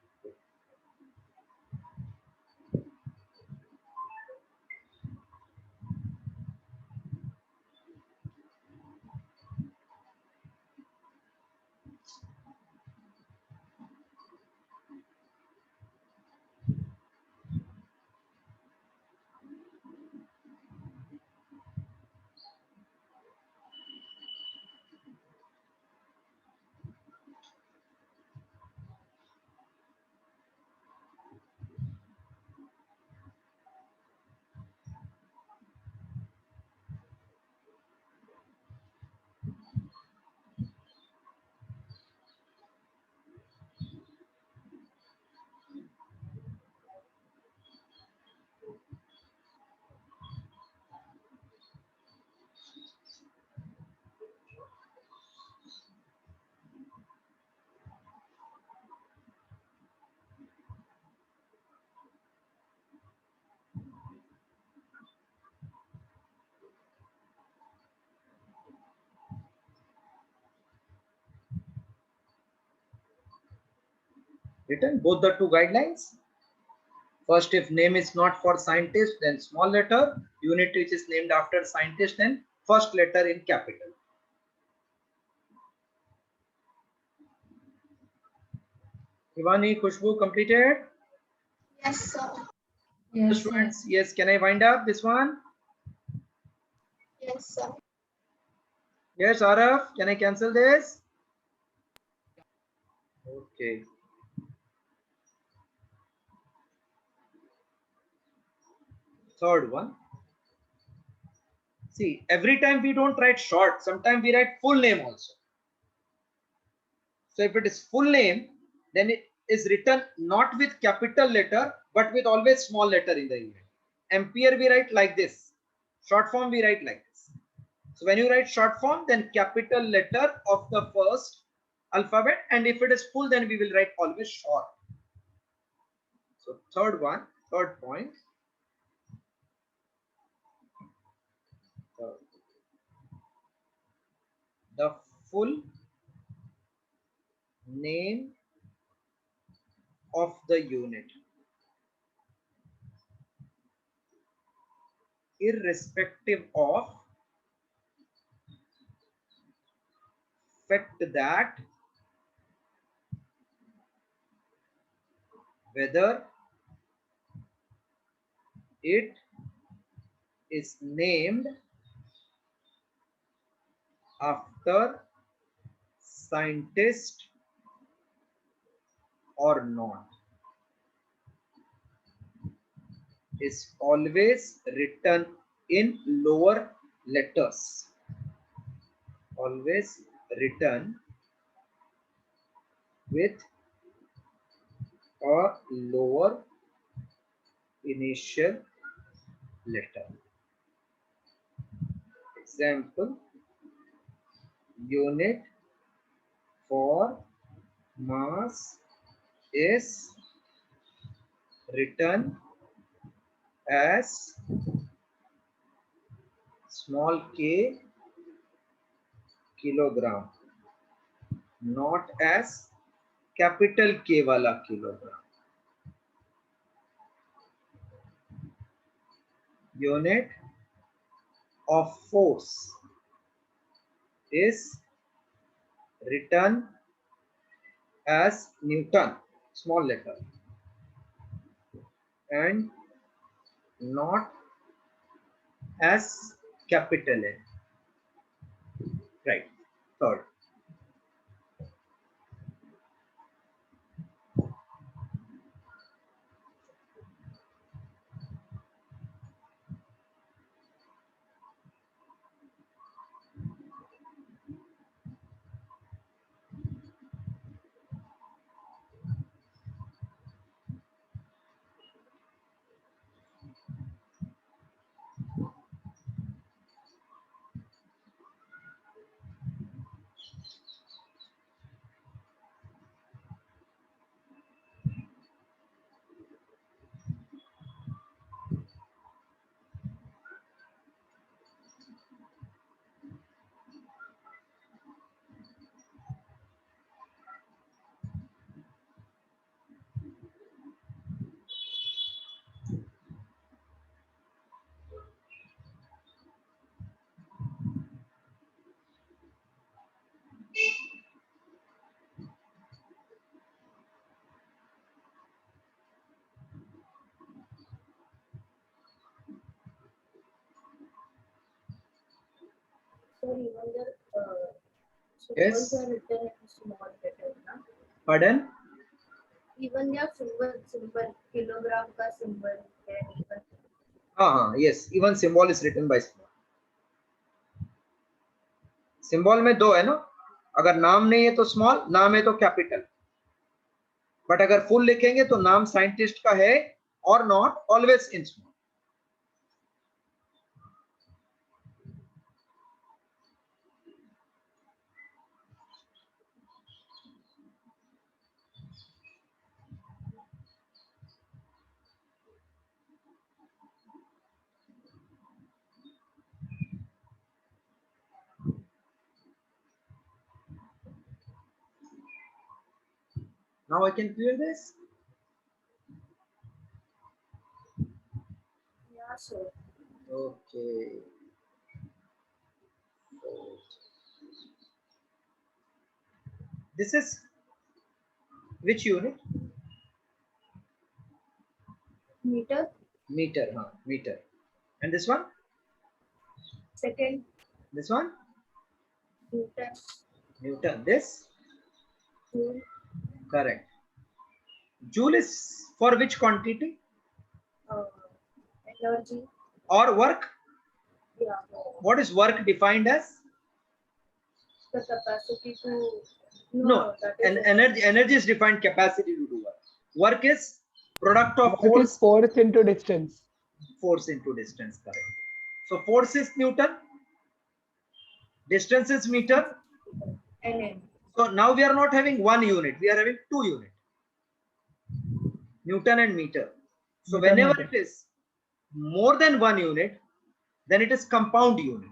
written both the two guidelines. First, if name is not for scientist, then small letter. Unit which is named after scientist, then first letter in capital. Ivani, Khushbu completed? Yes, sir. The students, yes, can I wind up this one? Yes, sir. Yes, Araf, can I cancel this? Okay. Third one. See, every time we don't write short, sometimes we write full name also. So if it is full name, then it is written not with capital letter, but with always small letter in the event. Ampere we write like this. Short form we write like this. So when you write short form, then capital letter of the first alphabet, and if it is full, then we will write always short. So third point. The full name of the unit, irrespective of fact that whether it is named after scientist or not, is always written in lower letters. Always written with a lower initial letter. Example, unit for mass is written as small k kilogram, not as capital K wala kilogram. Unit of force is written as Newton, small letter, and not as capital N. Right. Third. So even the Yes. symbols are written in small letters, na? Pardon? Even their symbol, kilogram ka symbol, then even Yes. Even symbol is written by small. Symbol में दो है ना, अगर नाम नहीं है तो small, नाम है तो कैपिटल. बट अगर फुल लिखेंगे तो नाम साइंटिस्ट का है और not, always in small. Now I can clear this. yeah, so Okay. This is which unit? meter, Meter, meter. And this one? second, This one? Newton. Newton. This? Joule. Correct. Joule is for which quantity? Uh, Energy. Or work? Yeah. What is work defined as? The capacity to. No, that an is energy is defined capacity to do work. Work is product of Work is force into distance. force into distance, correct. So force is Newton, distance is meter. NN. So now we are not having one unit, we are having two units, Newton and meter. So Meter, whenever meter. it is more than one unit, then it is compound unit.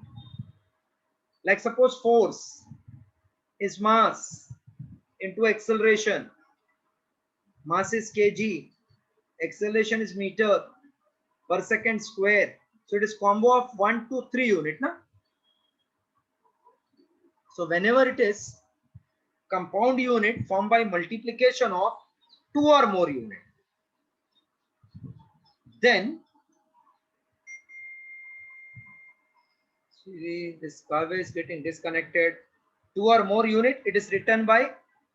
Like suppose force is mass into acceleration. Mass is kg, acceleration is meter per second square. So it is combo of 1 to 3 unit. Na? So whenever it is compound unit formed by multiplication of 2 or more unit, then see this Kavya is getting disconnected. 2 or more unit, it is written by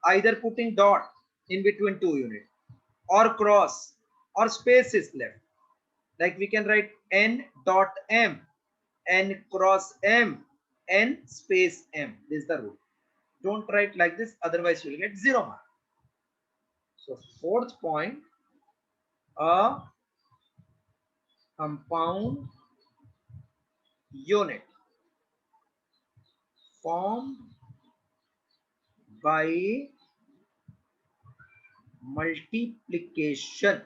either putting dot in between 2 unit or cross or space is left. Like we can write n dot m, n cross m, n space m. This is the rule. Don't write like this, otherwise you will get 0 mark. So fourth point, a compound unit formed by multiplication.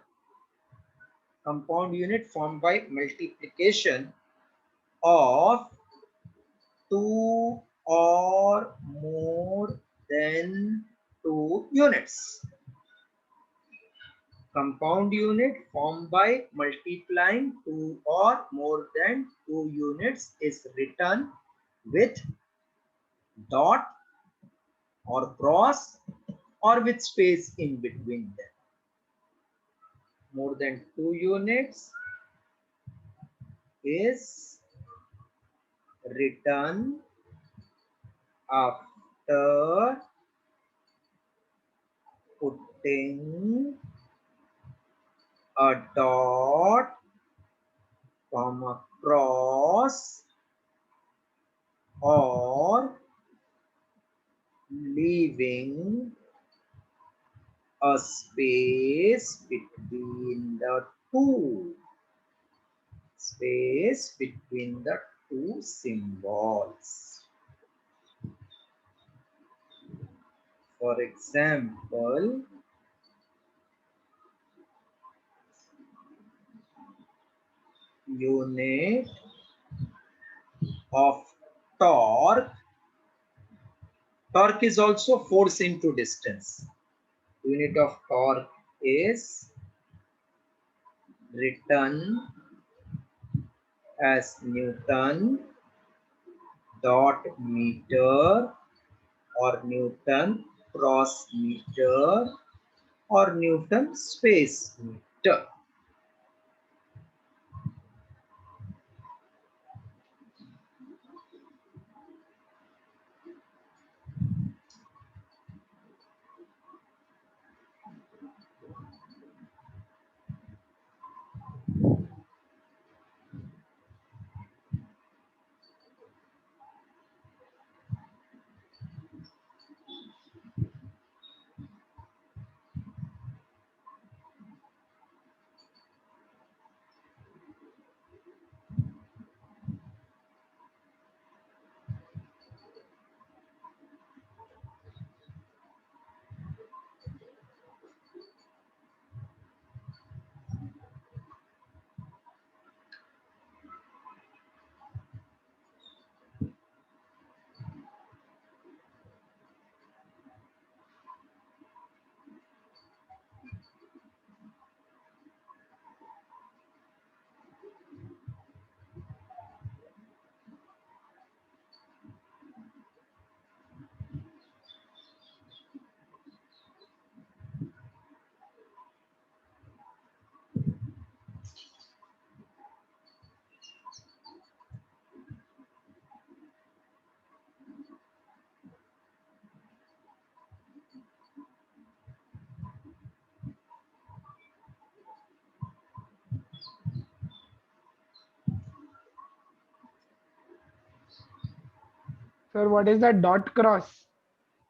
Compound unit formed by multiplication of 2 or more than 2 units. Compound unit formed by multiplying 2 or more than 2 units is written with dot or cross or with space in between them. More than 2 units is written after putting a dot, comma, cross or leaving a space between the two. Space between the two symbols. For example, unit of torque. Torque is also force into distance. Unit of torque is written as Newton dot meter or Newton cross meter or Newton space meter. Sir, what is the dot cross?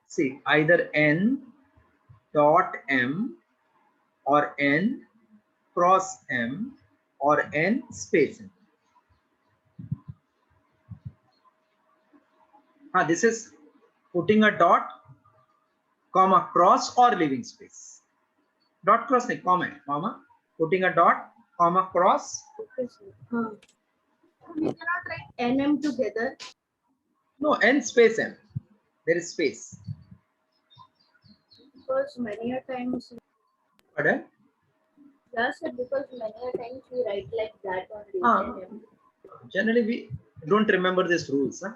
See, either n dot m or n cross m or n space m. This is putting a dot, comma, cross or leaving space. Dot cross nahi, comma, putting a dot, comma, cross. We cannot write nm together. No, n space m. There is space. Because many a times, Pardon? yeah, sir, because many a times we write like that only. NM. Generally, we don't remember these rules. Huh?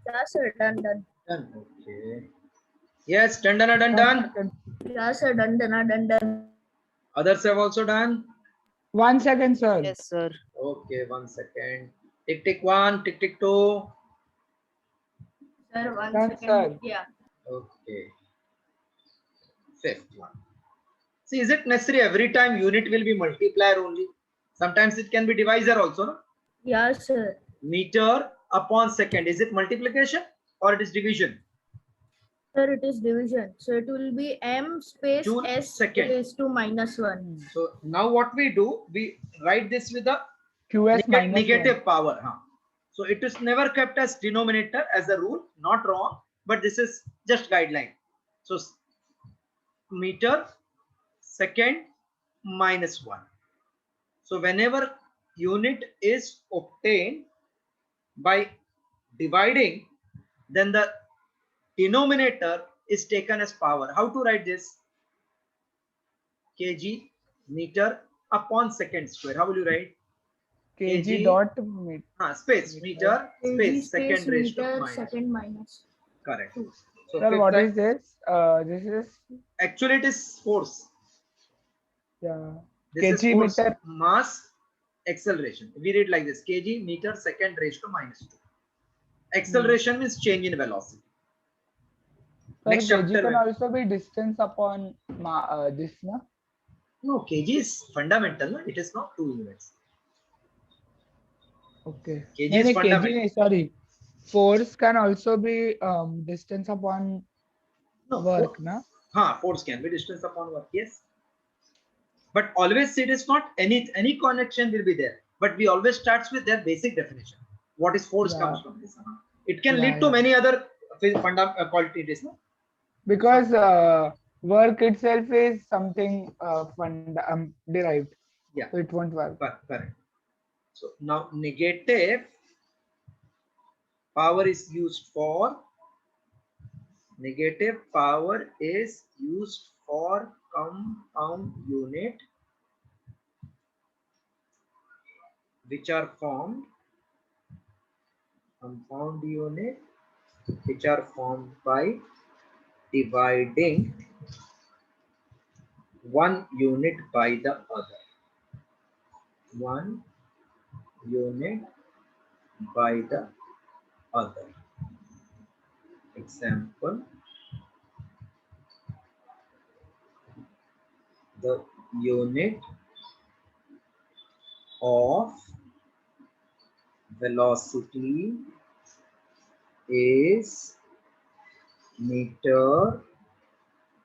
Yeah, sir, done. Done. Okay. Yes, done. Yeah, sir, done. Others have also done. 1 second, sir. Yes, sir. Okay, 1 second. Tick tick 1, tick tick 2. Sir, 1 Done, second. sir. Yeah. Okay. 5th one. See, is it necessary every time unit will be multiplier only? Sometimes it can be divisor also. No? Yeah, sir. Meter upon second. Is it multiplication or it is division? Sir, it is division. So it will be m space Joule s second. raised to -1. So now what we do, we write this with a QS minus negative power. So it is never kept as denominator as a rule, not wrong, but this is just guideline. So meter second -1. So whenever unit is obtained by dividing, then the denominator is taken as power. How to write this? kg meter upon second square. How will you write? kg dot meter. Space meter space second raised to meter minus. second minus. Correct. So Sir, fifth what line- is this? This is actually it is force. yeah. This is kg force, meter. mass, acceleration. We read like this: kg meter second raised to -2. Acceleration means change in velocity. Sir, Next kg chapter. can also be distance upon this, na? No, kg is fundamental. No? It is not 2 units. Okay. kg No, is no, fundamental. kg, sorry. Force can also be distance upon No, work, na? force can be distance upon work. Yes. But always it is not any connection will be there. But we always starts with their basic definition. What is force Yeah. comes from this. It can Yeah, lead to yeah. many other qualities. No? Because work itself is something derived. Yeah. So it won't work. Correct. So now negative power is used for compound unit which are formed by dividing one unit by the other. One unit by the other. Example, the unit of velocity is meter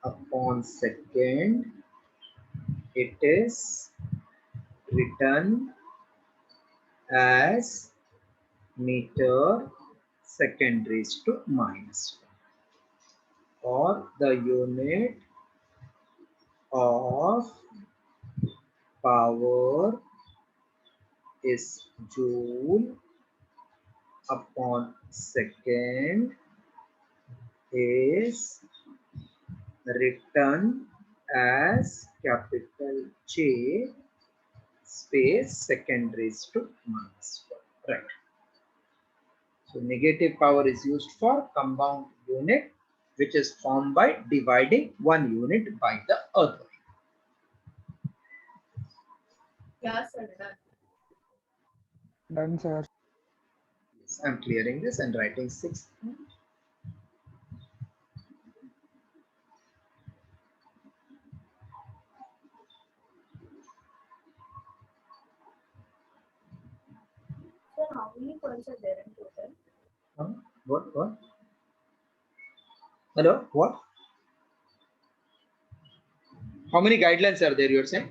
upon second. It is written as meter second raised to -1. Or the unit of power is joule upon second is written as capital J space second raised to minus 1. Right. So negative power is used for compound unit, which is formed by dividing one unit by the other. Yeah, sir. Done. Done, sir. Yes, I'm clearing this and writing 6. Sir, how many points are there in total? What? Hello? What? How many guidelines are there, you're saying?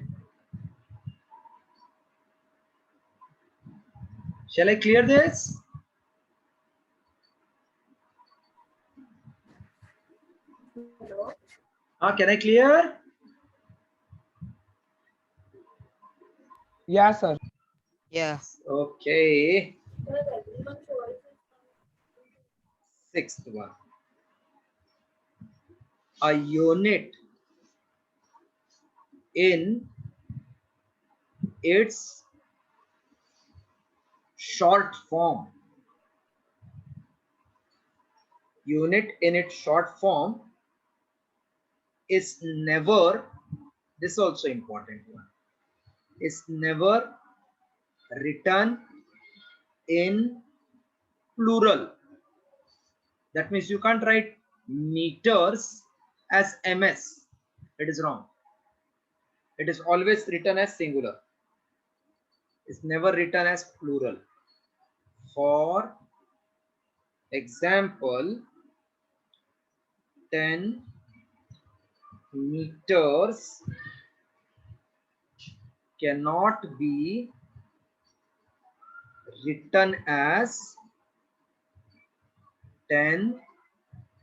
Shall I clear this? Hello? Can I clear? Yeah, sir. Yeah. Okay. Sir, everyone's voice is Sixth one. A unit in its short form. Unit in its short form is never, this is also important one, is never written in plural. That means you can't write meters as ms. It is wrong. It is always written as singular. It's never written as plural. For example, 10 meters cannot be written as 10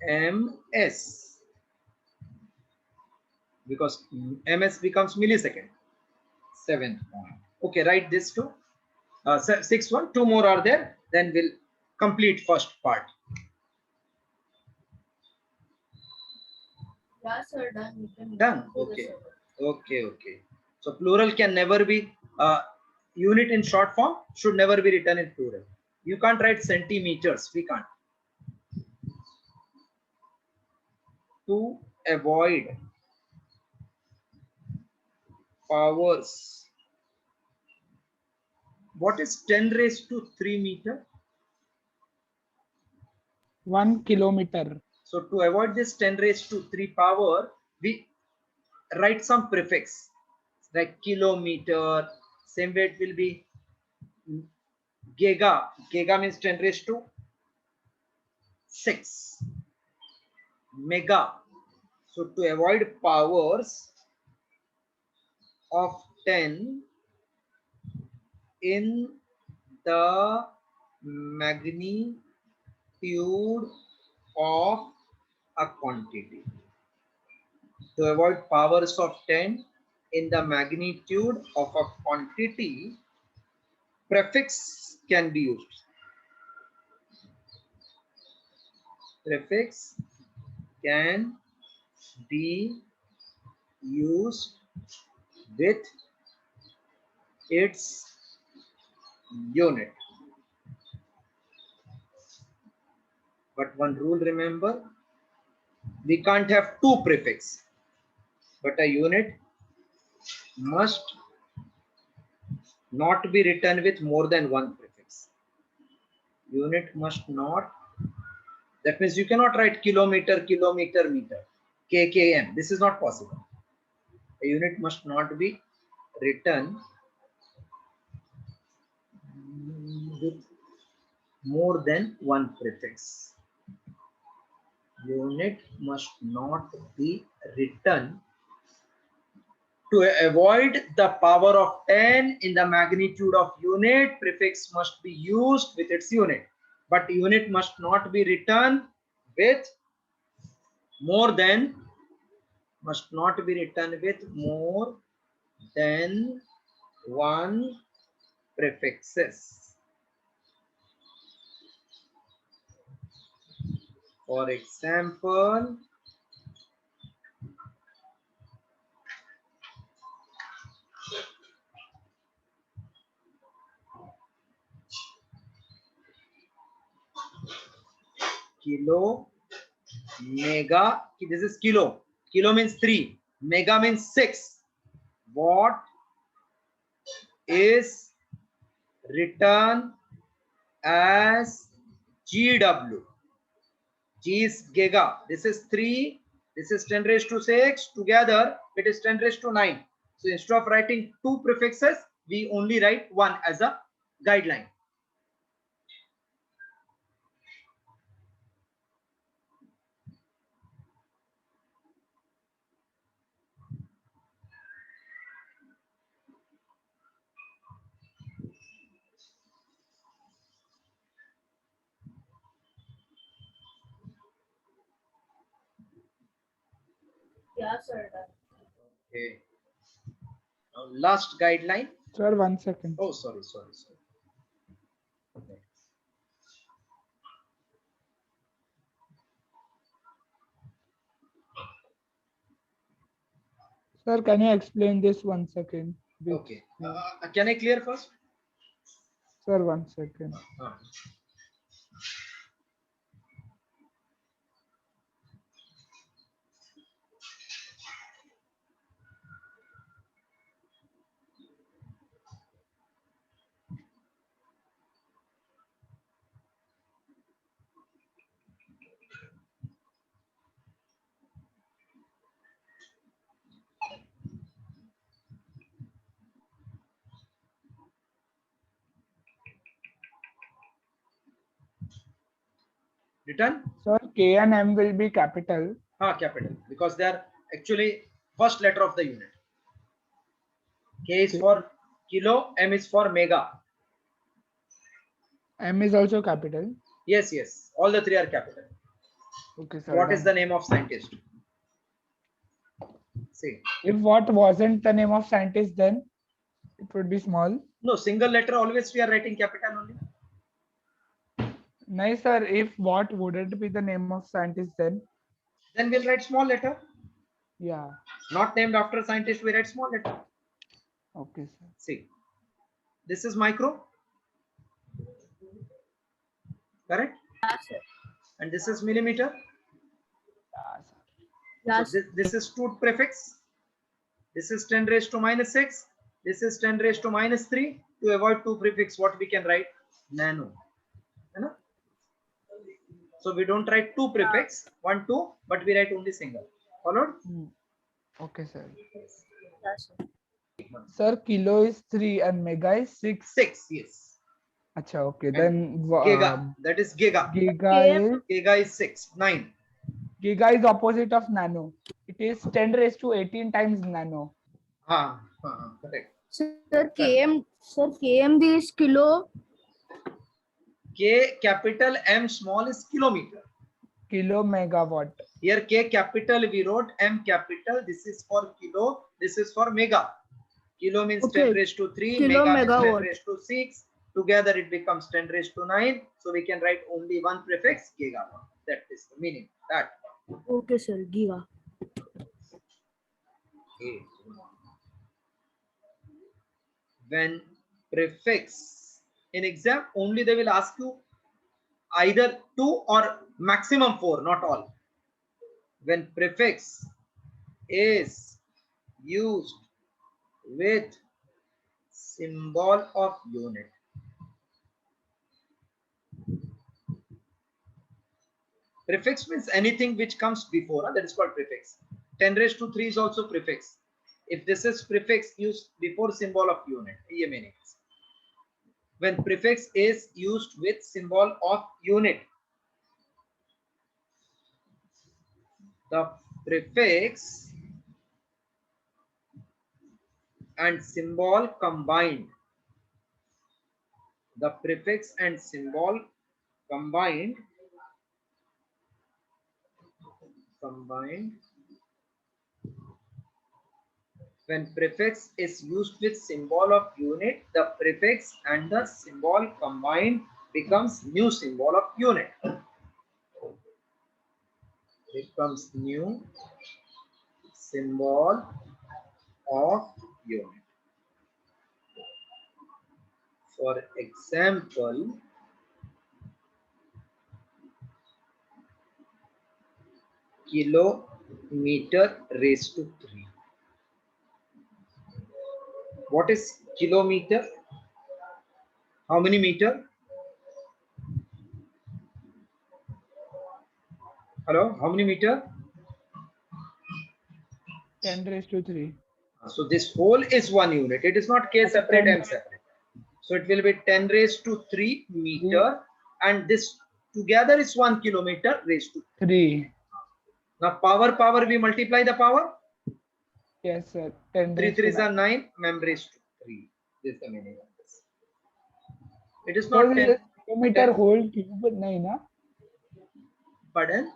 ms because ms becomes millisecond. 7th point. Okay, write this too. 6th one. 2 more are there. Then we'll complete first part. yeah, sir. Done. You can Done. move to the Okay. server. Okay. So plural can never be unit in short form should never be written in plural. You can't write centimeters. We can't. To avoid powers. What is 10 raised to 3 meter? 1 kilometer. So to avoid this 10 raised to 3 power, we write some prefix like kilometer. Same way it will be giga. Giga means 10 raised to 6. Mega. So to avoid powers of 10 in the magnitude of a quantity. To avoid powers of 10 in the magnitude of a quantity, prefix can be used. Prefix can be used with its unit. But one rule, remember, we can't have 2 prefix, but a unit must not be written with more than 1 prefix. Unit must not, that means you cannot write kilometer, meter, km. This is not possible. A unit must not be written with more than 1 prefix. Unit must not be written. To avoid the power of 10 in the magnitude of unit, prefix must be used with its unit. But unit must not be written with more than, must not be written with more than 1 prefixes. For example, kilo, mega, this is kilo. Kilo means 3, mega means 6. What is written as GW? G is giga. This is 3. This is 10 raised to 6. Together, it is 10 raised to 9. So instead of writing 2 prefixes, we only write 1 as a guideline. Yeah, sir. Done. Okay. Now last guideline. Sir, 1 second. Oh, sorry. Okay. Sir, can you explain this 1 second? Okay. Can I clear first? Sir, 1 second. Written? Sir, K and M will be capital. Capital, because they are actually first letter of the unit. K is Okay. for kilo, M is for mega. M is also capital. Yes. All the 3 are capital. Okay, sir. What is the done. name of scientist? See. If what wasn't the name of scientist, then it would be small. No, single letter always we are writing capital only. Nice, sir. If what wouldn't be the name of scientist, then Then we'll write small letter. yeah. Not named after scientist, we write small letter. Okay, sir. See. This is micro. Correct? Yeah, sir. And this is millimeter. Yeah, sir. Yeah, So this is 2 prefix. This is 10 raised to minus 6. This is 10 raised to minus 3. To avoid 2 prefix, what we can write? Nano. You know? So we don't write 2 prefix, 1, 2, but we write only single. Followed? Okay, sir. yeah, sir. Sir, kilo is 3 and mega is 6. 6, yes. Acha, okay. And Then Giga, that is giga. giga Giga is 6, 9. is opposite of nano. It is 10 raised to 18 times nano. Correct. Sir, KM is kilo. K capital, M small is kilometer. Kilo megawatt. Here K capital we wrote, M capital. This is for kilo. This is for mega. Kilo means Okay. 10 raised to 3. Kilo Mega means 10 megawatt. raised to 6. Together it becomes 10 raised to 9. So we can write only 1 prefix, gigawatt. That is the meaning. That. Okay, sir. Giga. Okay. When prefix in exam, only they will ask you either 2 or maximum 4, not all. When prefix is used with symbol of unit. Prefix means anything which comes before, that is called prefix. 10 raised to 3 is also prefix. If this is prefix used before symbol of unit, ये meaning. When prefix is used with symbol of unit, the prefix and symbol combined. The prefix and symbol combined when prefix is used with symbol of unit, the prefix and the symbol combined becomes new symbol of unit. Becomes new symbol of unit. For example, kilometer raised to 3. What is kilometer? How many meter? Hello, how many meter? 10 raised to 3. So this whole is 1 unit. It is not K separate, 10. M separate. So it will be 10 raised to 3 meter, and this together is 1 kilometer raised to 3. 3. Now power, we multiply the power. Yes, sir. 10 3 raised to 3s are 9. 9, mem raised to 3. This is the meaning of this. It is So not this 10. is kilometer 10. whole cube, nahi na? Pardon?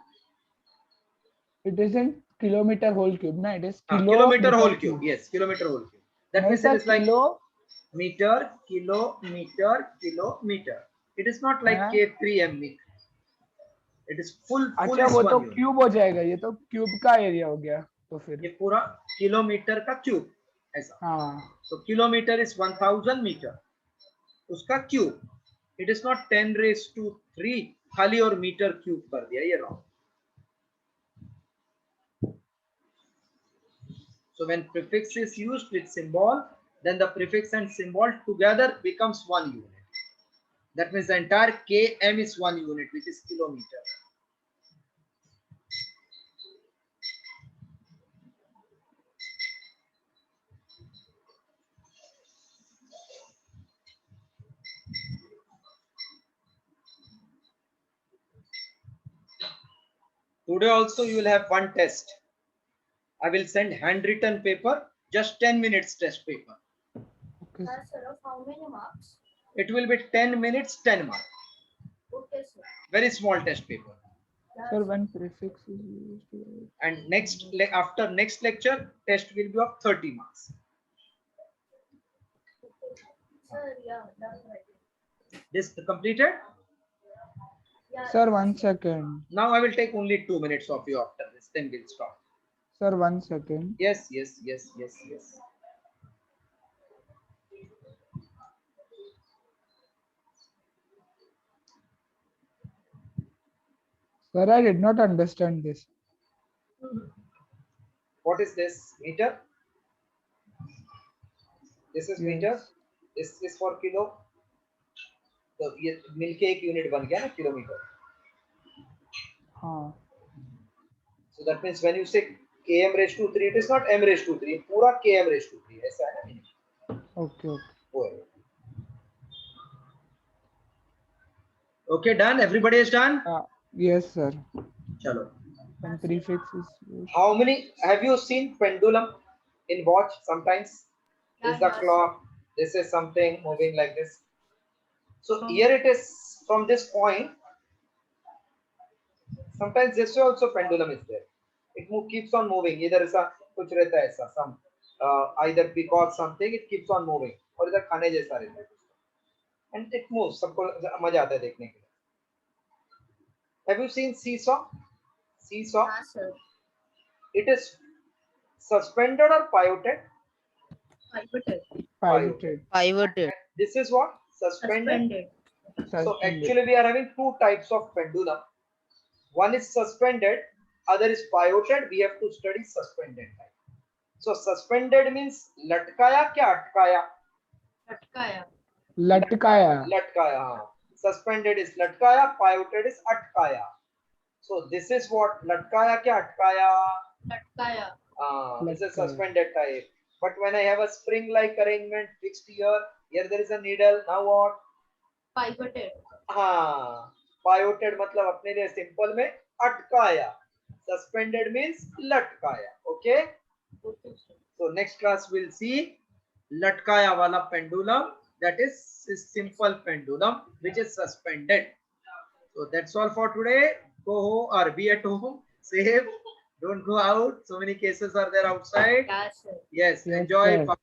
It isn't kilometer whole cube, na? It is Kilometer whole cube. Yes, kilometer whole cube. That Nahi, means sir, it is like kilo. meter, kilometer, kilometer. It is not like हाँ. K3M meter. It is full अच्छा is वो 1 तो unit. Cube हो जाएगा, ये तो cube का area हो गया तो फिर ये पूरा किलोमीटर का क्यूब ऐसा. हाँ. So kilometer is 1000 meter. उसका cube. It is not 10 raised to 3 खाली और मीटर क्यूब कर दिया, ये wrong. So when prefix is used with symbol, then the prefix and symbol together becomes 1 unit. That means the entire km is 1 unit, which is kilometer. Today also you will have one test. I will send handwritten paper, just 10 minutes test paper. Okay, sir. Sir, of how many marks? It will be 10 minutes, 10 marks. Okay, sir. Very small test paper. Sir, when prefix is used. And after next lecture, test will be of 30 marks. Sir, yeah, that's right. This completed? Yeah. Sir, 1 second. Now I will take only 2 minutes of you after this, then we'll stop. Sir, 1 second. Yes. Sir, I did not understand this. What is this? Meter? This is meter. This is for kilo. तो ये मिलके एक unit बन गया ना kilometre. हाँ. So that means when you say km raised to 3, it is not m raised to 3, पूरा km raised to 3 ऐसा है ना. Okay. Okay, done. Everybody is done. Yes, sir. Chalo. When prefix is used. How many have you seen pendulum in watch? Sometimes this is the clock. This is something moving like this. So here it is from this point. Sometimes this way also pendulum is there. It keeps on moving. Either ऐसा कुछ रहता है ऐसा. Some either because something it keeps on moving. और इधर खाने जैसा रहता है. And it moves. सबको मजा आता है देखने के लिए. Have you seen seesaw? Seesaw. Yeah, sir. It is suspended or pivoted? Pivoted. Pivoted. This is what? Suspended. So Suspended. actually we are having two types of pendulum. One is suspended, other is pivoted. We have to study suspended type. So suspended means latkaya kya atkaya? Latkaya. Latkaya. Latkaya. हाँ. Suspended is latkaya, pivoted is atkaya. So this is what latkaya kya atkaya? Latkaya. This is Latkaya. suspended type. But when I have a spring-like arrangement fixed here there is a needle. Now what? Pivoted. हाँ. Pivoted मतलब अपने लिए simple में अटकाया. Suspended means लटकाया. Okay. Okay, sir. So next class we'll see लटकाया वाला pendulum. That is simple pendulum which is suspended. So that's all for today. Go home or be at home. Safe. Don't go out. So many cases are there outside. Yeah, sir. Yes. Yes, Enjoy. sir.